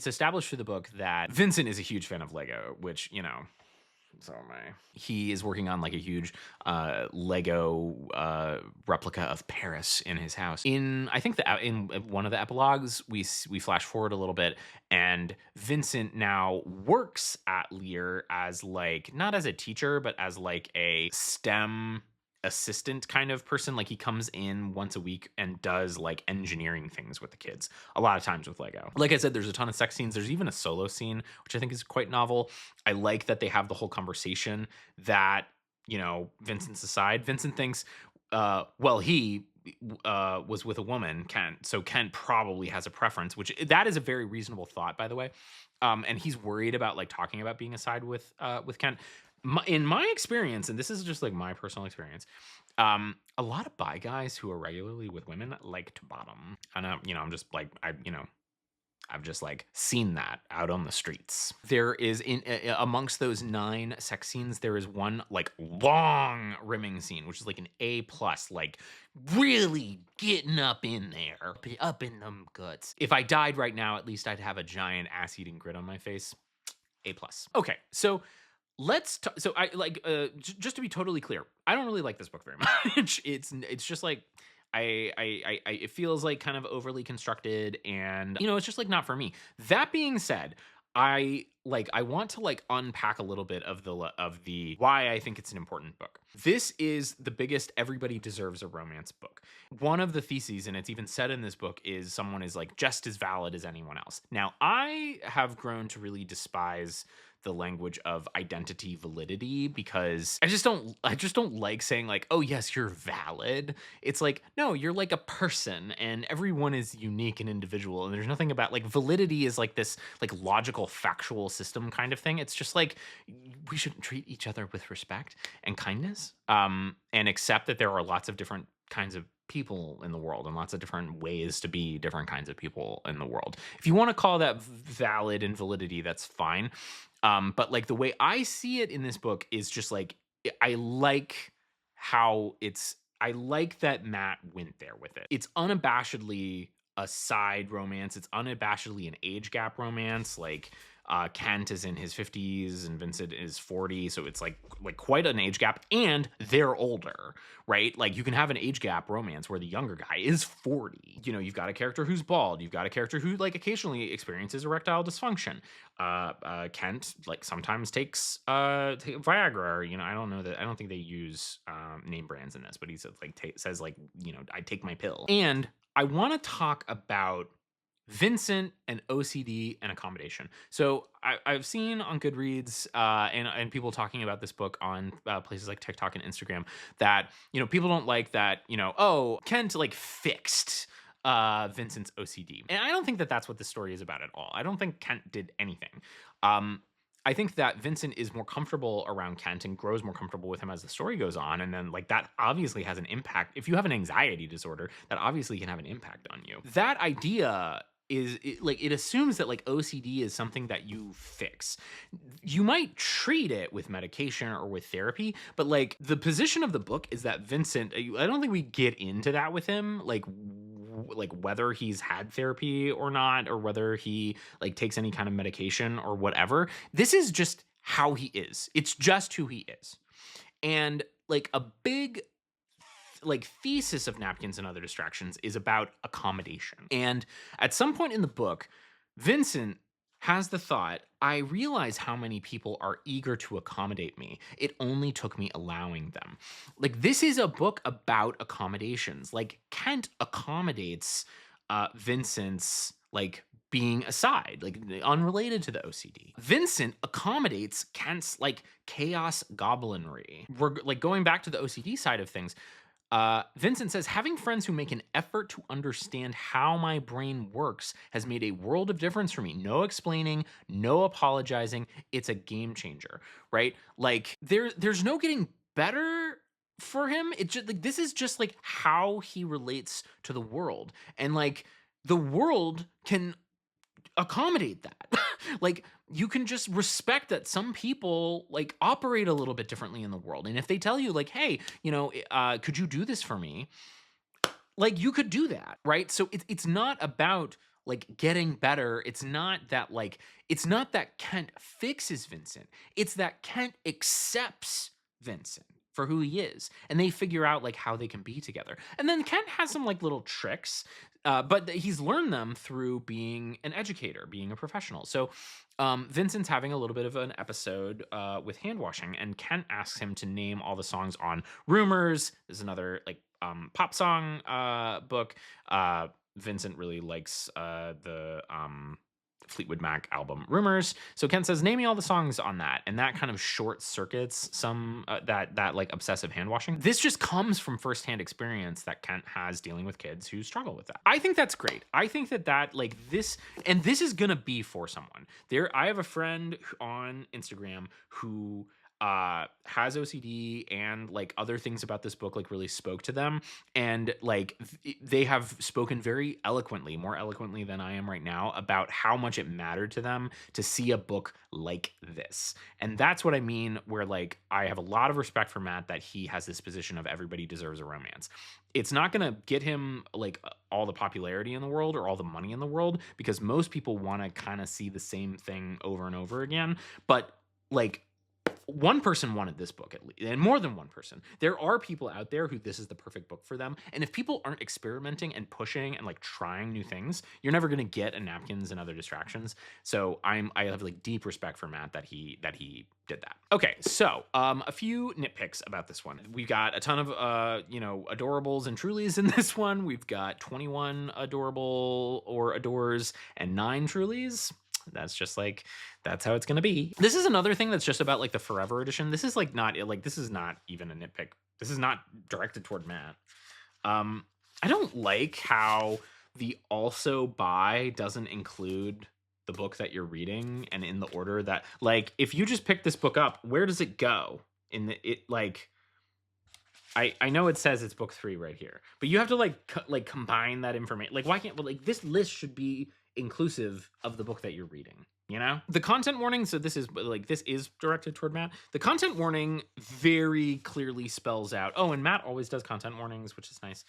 S1: established through the book that Vincent is a huge fan of Lego, which, so am I. He is working on like a huge Lego replica of Paris in his house. In one of the epilogues, we flash forward a little bit, and Vincent now works at Lear as like not as a teacher, but as like a STEM assistant kind of person. Like he comes in once a week and does like engineering things with the kids, a lot of times with Lego. Like I said, there's a ton of sex scenes. There's even a solo scene, which I think is quite novel. I like that they have the whole conversation that, Vincent's aside. Vincent thinks, he was with a woman, Kent, so Kent probably has a preference, which that is a very reasonable thought, by the way. And he's worried about like talking about being aside with Kent. In my experience, and this is just like my personal experience, a lot of bi guys who are regularly with women like to bottom. And I'm just like I've just like seen that out on the streets. There is amongst those 9 sex scenes, there is one like long rimming scene, which is like an A+, like really getting up in there, up in them guts. If I died right now, at least I'd have a giant ass-eating grin on my face. A+. Okay, so so I like just to be totally clear, I don't really like this book very much. It's just like I it feels like kind of overly constructed, and it's just like not for me. That being said, I want to like unpack a little bit of the why I think it's an important book. This is the biggest everybody deserves a romance book. One of the theses, and it's even said in this book, is someone is like just as valid as anyone else. Now, I have grown to really despise the language of identity validity because I just don't like saying like, oh yes, you're valid. It's like, no, you're like a person and everyone is unique and individual, and there's nothing about like validity is like this like logical factual system kind of thing. It's just like we should treat each other with respect and kindness, and accept that there are lots of different kinds of people in the world and lots of different ways to be different kinds of people in the world. If you want to call that valid and validity, that's fine. But like the way I see it in this book is just like, I like that Matt went there with it. It's unabashedly a side romance. It's unabashedly an age gap romance. Like Kent is in his 50s and Vincent is 40, so it's like quite an age gap, and they're older, right? Like you can have an age gap romance where the younger guy is 40. You know, you've got a character who's bald, you've got a character who like occasionally experiences erectile dysfunction. Kent like sometimes takes Viagra, or, you know, I don't think they use name brands in this, but he says says like, you know, I take my pill. And I want to talk about Vincent and OCD and accommodation. So I've seen on Goodreads and people talking about this book on places like TikTok and Instagram that, you know, people don't like that, you know, oh, Kent like fixed Vincent's OCD. And I don't think that that's what the story is about at all. I don't think Kent did anything. I think that Vincent is more comfortable around Kent and grows more comfortable with him as the story goes on. And then like that obviously has an impact. If you have an anxiety disorder, that obviously can have an impact on you. That idea it assumes that like OCD is something that you fix. You might treat it with medication or with therapy, but like the position of the book is that Vincent, I don't think we get into that with him, like whether he's had therapy or not, or whether he like takes any kind of medication or whatever. This is just how he is. It's just who he is. And like a big like thesis of Napkins and Other Distractions is about accommodation. And at some point in the book, Vincent has the thought, I realize how many people are eager to accommodate me. It only took me allowing them. Like this is a book about accommodations. Like Kent accommodates Vincent's like being aside, like unrelated to the OCD. Vincent accommodates Kent's like chaos goblinry. We're like going back to the OCD side of things. Vincent says, having friends who make an effort to understand how my brain works has made a world of difference for me. No explaining, no apologizing. It's a game changer, right? Like there's no getting better for him. It's just like, this is just like how he relates to the world. And like the world can accommodate that. Like you can just respect that some people like operate a little bit differently in the world. And if they tell you like, hey, you know, could you do this for me? Like you could do that, right? So it's not about like getting better. It's not that Kent fixes Vincent. It's that Kent accepts Vincent for who he is, and they figure out like how they can be together. And then Kent has some like little tricks, but he's learned them through being an educator, being a professional. So Vincent's having a little bit of an episode with hand washing, and Kent asks him to name all the songs on Rumors. There's another like pop song book. Vincent really likes the Fleetwood Mac album Rumors. So Kent says, name me all the songs on that. And that kind of short circuits some that like obsessive hand washing. This just comes from firsthand experience that Kent has dealing with kids who struggle with that. I think that's great. I think that like this, and this is gonna be for someone. I have a friend on Instagram who has OCD, and like other things about this book like really spoke to them, and like they have spoken very eloquently, more eloquently than I am right now, about how much it mattered to them to see a book like this. And that's what I mean, where like I have a lot of respect for Matt, that he has this position of everybody deserves a romance. It's not gonna get him like all the popularity in the world or all the money in the world, because most people want to kind of see the same thing over and over again. But like one person wanted this book, at least, and more than one person. There are people out there who this is the perfect book for them. And if people aren't experimenting and pushing and like trying new things, you're never going to get a Napkins and Other Distractions. So I have like deep respect for Matt that he did that. Okay, so a few nitpicks about this one. We've got a ton of adorables and trulies in this one. We've got 21 adorable or adores and 9 trulies. That's just like, that's how it's going to be. This is another thing that's just about like the Forever edition. This is like not like, this is not even a nitpick. This is not directed toward Matt. I don't like how the also buy doesn't include the book that you're reading and in the order that, like, if you just pick this book up, where does it go in the, it like, I know it says it's book 3 right here, but you have to like combine that information. Like, why can't, well, like this list should be inclusive of the book that you're reading, you know? The content warning, so this is directed toward Matt. The content warning very clearly spells out, oh, and Matt always does content warnings, which is nice.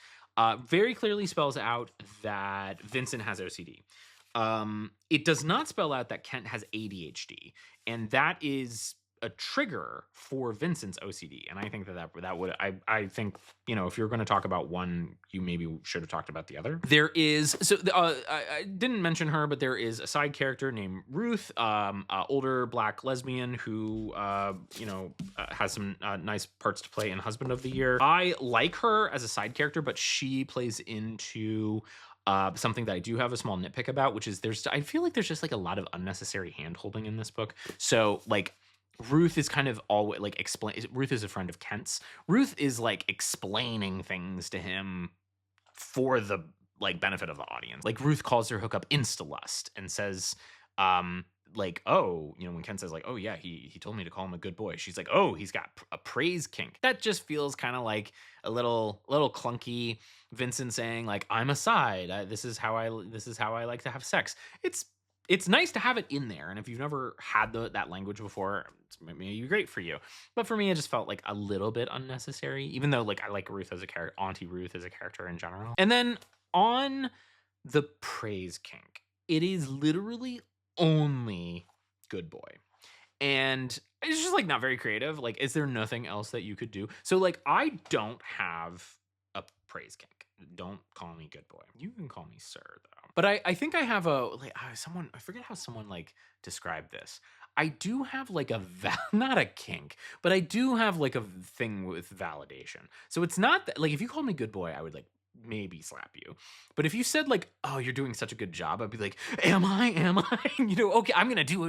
S1: very clearly spells out that Vincent has OCD. It does not spell out that Kent has ADHD, and that is a trigger for Vincent's OCD. And I think that would I think, you know, if you're going to talk about one, you maybe should have talked about the other. There is I didn't mention her, but there is a side character named Ruth, older black lesbian who has some nice parts to play in Husband of the Year. I like her as a side character, but she plays into something that I do have a small nitpick about, which is I feel like there's just like a lot of unnecessary hand holding in this book. So like Ruth is kind of always like Ruth is a friend of Kent's. Ruth is like explaining things to him for the like benefit of the audience. Like Ruth calls her hookup Insta-lust and says, like, oh, you know, when Ken says like, oh yeah, he told me to call him a good boy. She's like, oh, he's got a praise kink. That just feels kind of like a little clunky. Vincent saying like, I'm a side. This is how I like to have sex. It's nice to have it in there. And if you've never had that language before, it's maybe great for you. But for me, it just felt like a little bit unnecessary, even though like I like Ruth as a character, Auntie Ruth as a character in general. And then on the praise kink, it is literally only good boy. And it's just like not very creative. Like, is there nothing else that you could do? So like, I don't have a praise kink. Don't call me good boy. You can call me sir though. But I think I have I forget how someone like described this. I do have like not a kink, but I do have like a thing with validation. So it's not that like if you called me good boy, I would like maybe slap you. But if you said like, oh, you're doing such a good job, I'd be like, am I? You know, okay, I'm gonna do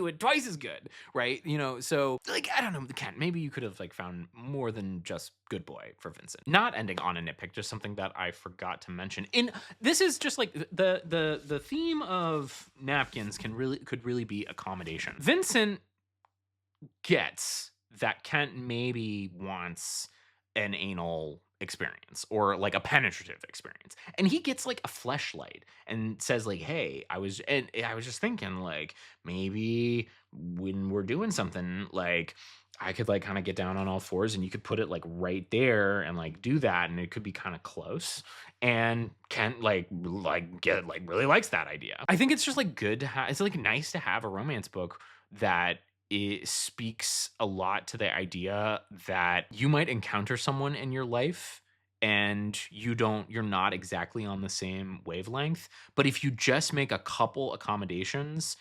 S1: it twice as good, right? You know, so like I don't know, Kent, maybe you could have like found more than just good boy for Vincent. Not ending on a nitpick, just something that I forgot to mention. This is just like the theme of napkins could really be accommodation. Vincent gets that Kent maybe wants an anal experience or like a penetrative experience, and he gets like a fleshlight and says like, hey, I was just thinking like maybe when we're doing something like I could like kind of get down on all fours and you could put it like right there and like do that and it could be kind of close. And Kent like really likes that idea. I think it's just like good to have, it's like nice to have a romance book that it speaks a lot to the idea that you might encounter someone in your life and you're not exactly on the same wavelength, but if you just make a couple accommodations,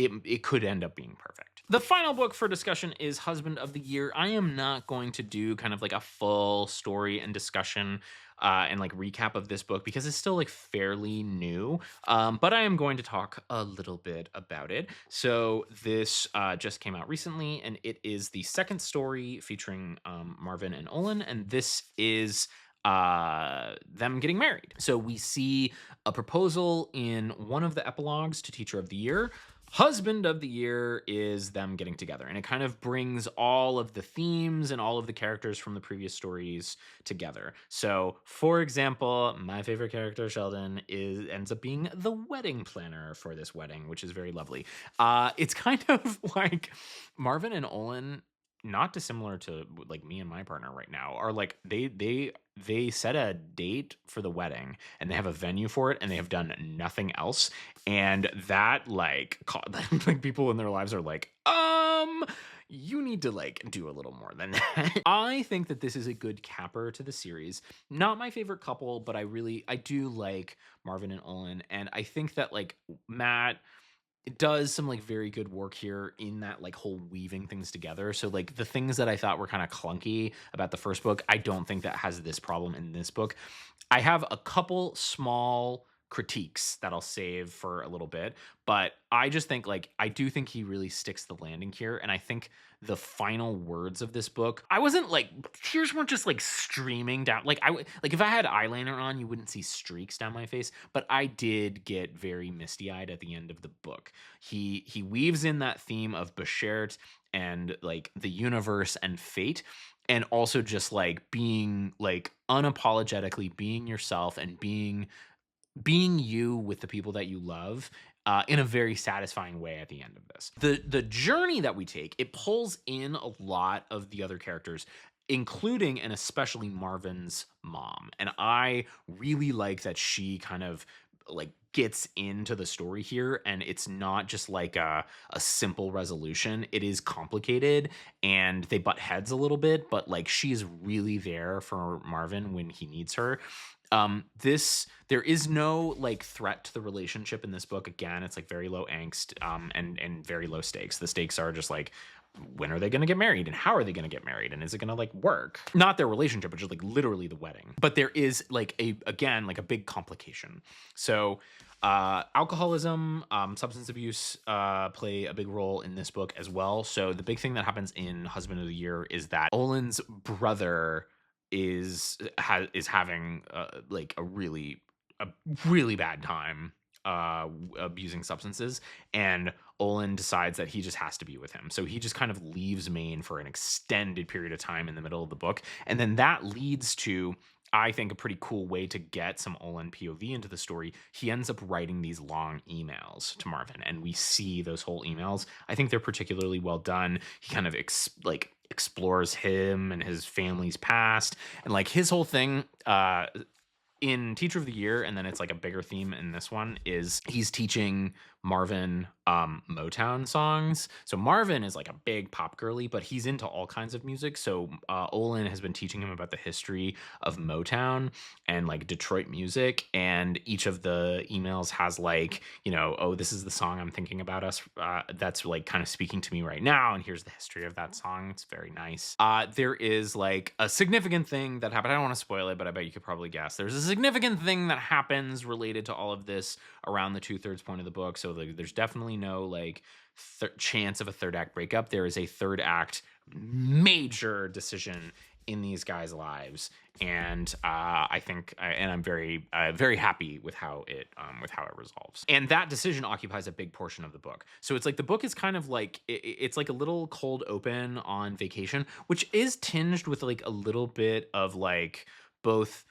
S1: it could end up being perfect. The final book for discussion is Husband of the Year. I am not going to do kind of like a full story and discussion and like recap of this book because it's still like fairly new, but I am going to talk a little bit about it. So this just came out recently, and it is the second story featuring Marvin and Olin, and this is them getting married. So we see a proposal in one of the epilogues to Teacher of the Year. Husband of the Year is them getting together, and it kind of brings all of the themes and all of the characters from the previous stories together. So, for example, my favorite character, Sheldon, ends up being the wedding planner for this wedding, which is very lovely. It's kind of like Marvin and Olin, not dissimilar to like me and my partner right now, are like they set a date for the wedding and they have a venue for it and they have done nothing else, and that like people in their lives are like you need to like do a little more than that. I think that this is a good capper to the series. Not my favorite couple, but I do like Marvin and Olin, and I think that like Matt it does some like very good work here in that like whole weaving things together. So like the things that I thought were kind of clunky about the first book, I don't think that has this problem in this book. I have a couple small critiques that I'll save for a little bit, but I just think like I do think he really sticks the landing here, and I think the final words of this book, I wasn't like tears weren't just like streaming down. Like like if I had eyeliner on, you wouldn't see streaks down my face, but I did get very misty-eyed at the end of the book. He weaves in that theme of Bashert and like the universe and fate, and also just like being like unapologetically being yourself and being you with the people that you love in a very satisfying way at the end of this. The journey that we take, it pulls in a lot of the other characters including and especially Marvin's mom. And I really like that she kind of like gets into the story here, and it's not just like a simple resolution. It is complicated and they butt heads a little bit, but like she's really there for Marvin when he needs her. This there is no like threat to the relationship in this book. Again, it's like very low angst, and very low stakes. The stakes are just like, when are they going to get married and how are they going to get married and is it going to like work? Not their relationship, but just like literally the wedding. But there is like again like a big complication. So alcoholism, substance abuse play a big role in this book as well. So the big thing that happens in Husband of the Year is that Olin's brother is having like a really bad time abusing substances, and Olin decides that he just has to be with him. So he just kind of leaves Maine for an extended period of time in the middle of the book. And then that leads to, I think, a pretty cool way to get some Olin POV into the story. He ends up writing these long emails to Marvin, and we see those whole emails. I think they're particularly well done. He kind of explores him and his family's past, and like his whole thing in Teacher of the Year, and then it's like a bigger theme in this one, is he's teaching Marvin Motown songs. So Marvin is like a big pop girly, but he's into all kinds of music. So Olin has been teaching him about the history of Motown and like Detroit music, and each of the emails has like, you know, oh, this is the song I'm thinking about us that's like kind of speaking to me right now, and here's the history of that song. It's very nice. There is like a significant thing that happened. I don't want to spoil it, but I bet you could probably guess. There's a significant thing that happens related to all of this around the 2/3 point of the book. So there's definitely no like chance of a third act breakup. There is a third act major decision in these guys' lives, and I think, and I'm very, very happy with how it resolves. And that decision occupies a big portion of the book. So it's like the book is kind of like it's like a little cold open on vacation, which is tinged with like a little bit of like both.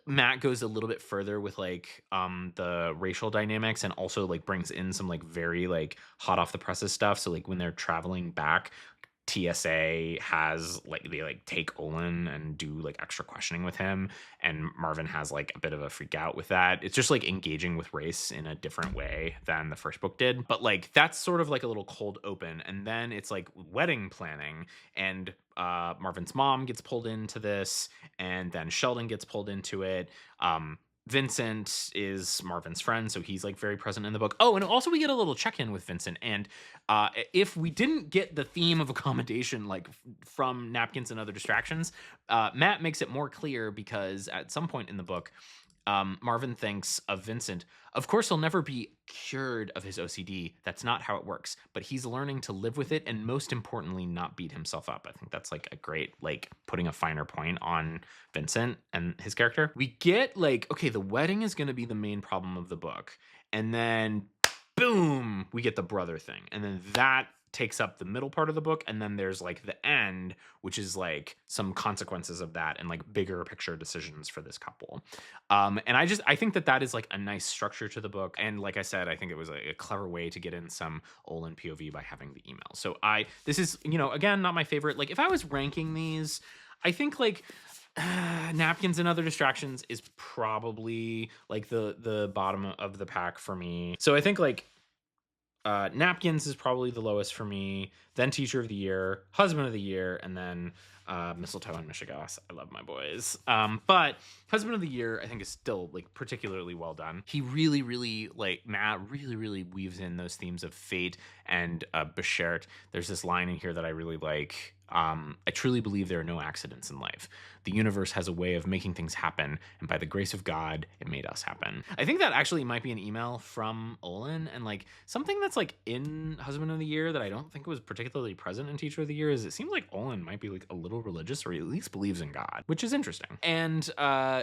S1: Matt goes a little bit further with like the racial dynamics, and also like brings in some like very like hot off the presses stuff. So like when they're traveling back, TSA has like they like take Olin and do like extra questioning with him, and Marvin has like a bit of a freak out with that. It's just like engaging with race in a different way than the first book did. But like that's sort of like a little cold open, and then it's like wedding planning, and Marvin's mom gets pulled into this, and then Sheldon gets pulled into it. Vincent is Marvin's friend, so he's like very present in the book. Oh, and also we get a little check-in with Vincent, and if we didn't get the theme of accommodation like from napkins and other distractions, Matt makes it more clear, because at some point in the book, Marvin thinks of Vincent. Of course, he'll never be cured of his OCD. That's not how it works. But he's learning to live with it, and most importantly, not beat himself up. I think that's like a great, like, putting a finer point on Vincent and his character. We get like, okay, the wedding is going to be the main problem of the book, and then boom, we get the brother thing, and then that takes up the middle part of the book, and then there's like the end, which is like some consequences of that and like bigger picture decisions for this couple. And I think that is like a nice structure to the book, and like I said, I think it was a clever way to get in some Olin POV by having the email. So this is, you know, again, not my favorite. Like if I was ranking these, I think like napkins and other distractions is probably like the bottom of the pack for me. So I think like napkins is probably the lowest for me, then Teacher of the Year, Husband of the Year, and then Mistletoe and Michigas. I love my boys. But Husband of the Year, I think, is still like particularly well done. He really like Matt really weaves in those themes of fate and Beshert. There's this line in here that I really like. I truly believe there are no accidents in life. The universe has a way of making things happen, and by the grace of God, it made us happen. I think that actually might be an email from Olin, and like something that's like in Husband of the Year that I don't think was particularly present in Teacher of the Year is it seems like Olin might be like a little religious, or he at least believes in God, which is interesting. And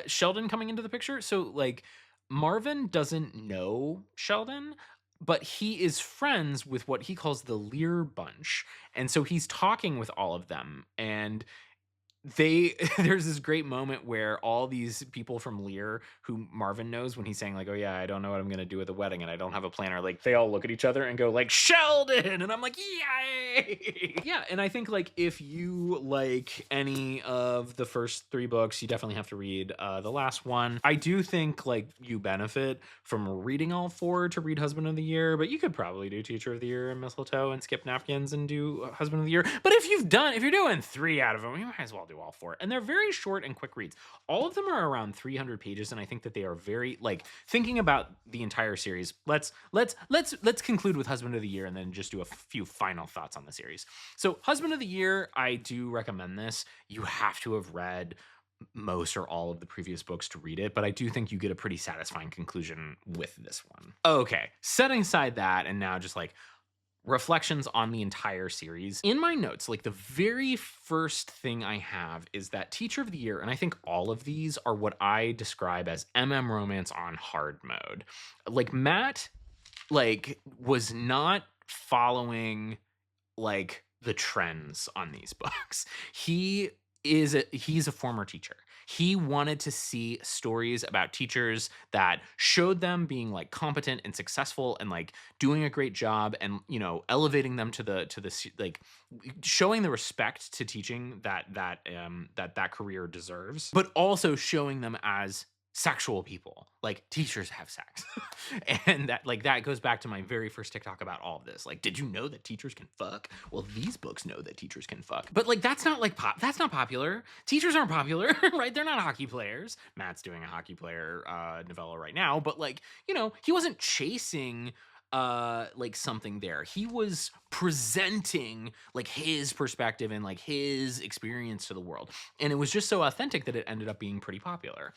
S1: Sheldon coming into the picture. So like Marvin doesn't know Sheldon, but he is friends with what he calls the Lear bunch. And so he's talking with all of them. And they there's this great moment where all these people from Lear who Marvin knows when he's saying like, "Oh yeah, I don't know what I'm gonna do at the wedding and I don't have a planner," like they all look at each other and go like, "Sheldon!" And I'm like, "Yay!" Yeah, and I think like if you like any of the first three books, you definitely have to read the last one. I do think like you benefit from reading all four to read Husband of the Year, but you could probably do Teacher of the Year and Mistletoe and skip napkins and do Husband of the Year. But if you're doing three out of them, you might as well do all four. And they're very short and quick reads. All of them are around 300 pages, and I think that they are very like thinking about the entire series. Let's conclude with Husband of the Year and then just do a few final thoughts on the series. So, Husband of the Year, I do recommend this. You have to have read most or all of the previous books to read it, but I do think you get a pretty satisfying conclusion with this one. Okay, setting aside that, and now just like reflections on the entire series. In my notes, like the very first thing I have is that Teacher of the Year, and I think all of these are what I describe as MM romance on hard mode. Like Matt, like was not following like the trends on these books. He's a former teacher. He wanted to see stories about teachers that showed them being like competent and successful and like doing a great job and elevating them like showing the respect to teaching that career deserves, but also showing them as sexual people. Like teachers have sex. And that goes back to my very first TikTok about all of this. Like, did you know that teachers can fuck? Well, these books know that teachers can fuck. But like that's not like that's not popular. Teachers aren't popular, right? They're not hockey players. Matt's doing a hockey player novella right now, but like, he wasn't chasing like something there. He was presenting like his perspective and like his experience to the world. And it was just so authentic that it ended up being pretty popular.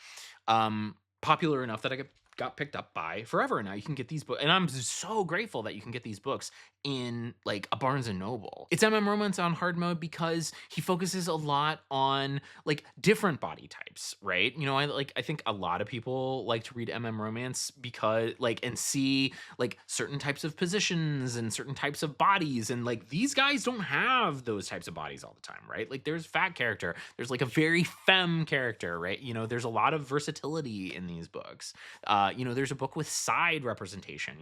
S1: Popular enough that I got picked up by Forever, and now you can get these books, and I'm so grateful that you can get these books in like a Barnes and Noble. It's MM romance on hard mode because he focuses a lot on like different body types, right? I think a lot of people like to read MM romance because like and see like certain types of positions and certain types of bodies, and like these guys don't have those types of bodies all the time, right? Like there's fat character, there's like a very femme character, right? There's a lot of versatility in these books. There's a book with side representation,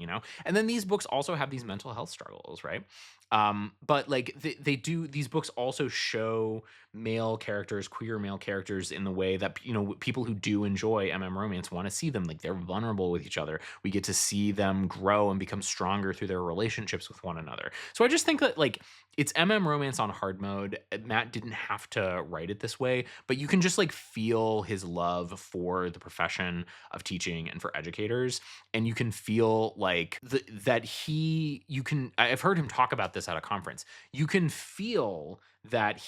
S1: and then these books also have these mental health struggles, right? But like these books also show male characters, queer male characters in the way that, people who do enjoy MM romance want to see them. Like they're vulnerable with each other. We get to see them grow and become stronger through their relationships with one another. So I just think that like it's MM romance on hard mode. Matt didn't have to write it this way, but you can just like feel his love for the profession of teaching and for educators. And you can feel like I've heard him talk about this at a conference. You can feel that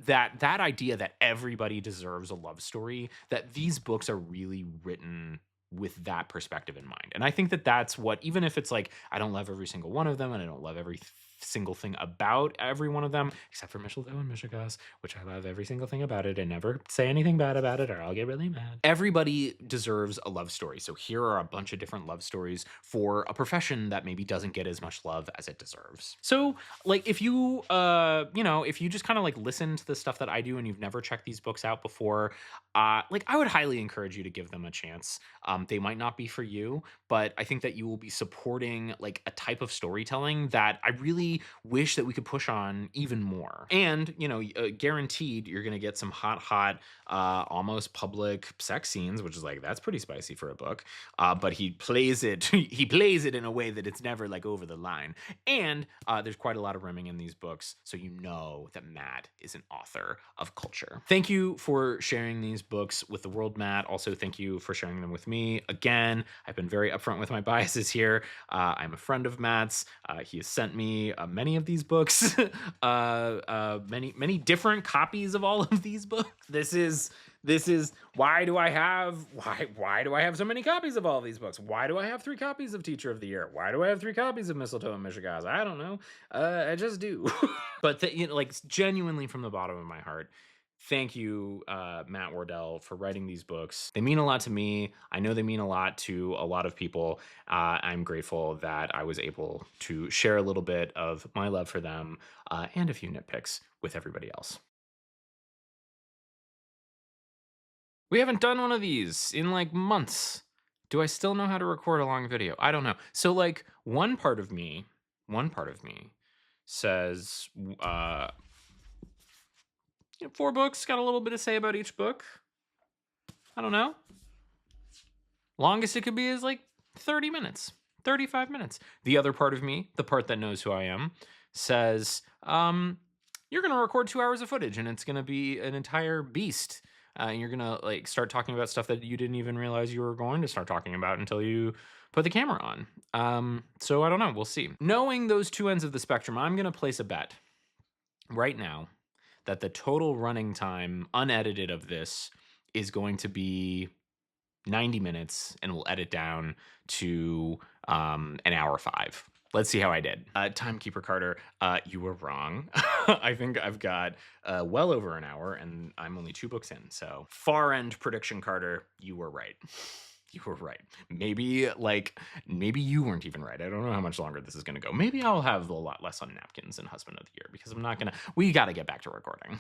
S1: that idea that everybody deserves a love story, that these books are really written with that perspective in mind. And I think that that's what, even if it's like, I don't love every single one of them and I don't love every single thing about every one of them, except for Mistletoe and Michigas, which I love every single thing about it and never say anything bad about it or I'll get really mad. Everybody deserves a love story. So here are a bunch of different love stories for a profession that maybe doesn't get as much love as it deserves. So like if you if you just kind of like listen to the stuff that I do and you've never checked these books out before, like I would highly encourage you to give them a chance. They might not be for you, but I think that you will be supporting like a type of storytelling that I really wish that we could push on even more. And, guaranteed you're going to get some hot, almost public sex scenes, which is like, that's pretty spicy for a book. But he plays it in a way that it's never like over the line. And there's quite a lot of rimming in these books. So you know that Matt is an author of culture. Thank you for sharing these books with the world, Matt. Also, thank you for sharing them with me. Again, I've been very upfront with my biases here. I'm a friend of Matt's. He has sent me many of these books, many different copies of all of these books. This is why do I have so many copies of all these books? Why do I have 3 copies of Teacher of the Year? Why do I have 3 copies of Mistletoe and Michigas? I don't know. I just do. But like genuinely from the bottom of my heart, thank you, Matt Wardell, for writing these books. They mean a lot to me. I know they mean a lot to a lot of people. I'm grateful that I was able to share a little bit of my love for them and a few nitpicks with everybody else. We haven't done one of these in like months. Do I still know how to record a long video? I don't know. So like one part of me says, 4 books, got a little bit to say about each book. I don't know. Longest it could be is like 30 minutes, 35 minutes. The other part of me, the part that knows who I am, says, you're going to record 2 hours of footage and it's going to be an entire beast. And you're going to like start talking about stuff that you didn't even realize you were going to start talking about until you put the camera on. So I don't know. We'll see. Knowing those two ends of the spectrum, I'm going to place a bet right now that the total running time unedited of this is going to be 90 minutes, and we'll edit down to an hour 5. Let's see how I did. Timekeeper Carter, you were wrong. I think I've got well over an hour, and I'm only 2 books in. So far end prediction, Carter, you were right. You were right. Maybe you weren't even right. I don't know how much longer this is going to go. Maybe I'll have a lot less on napkins in Husband of the Year because we got to get back to recording.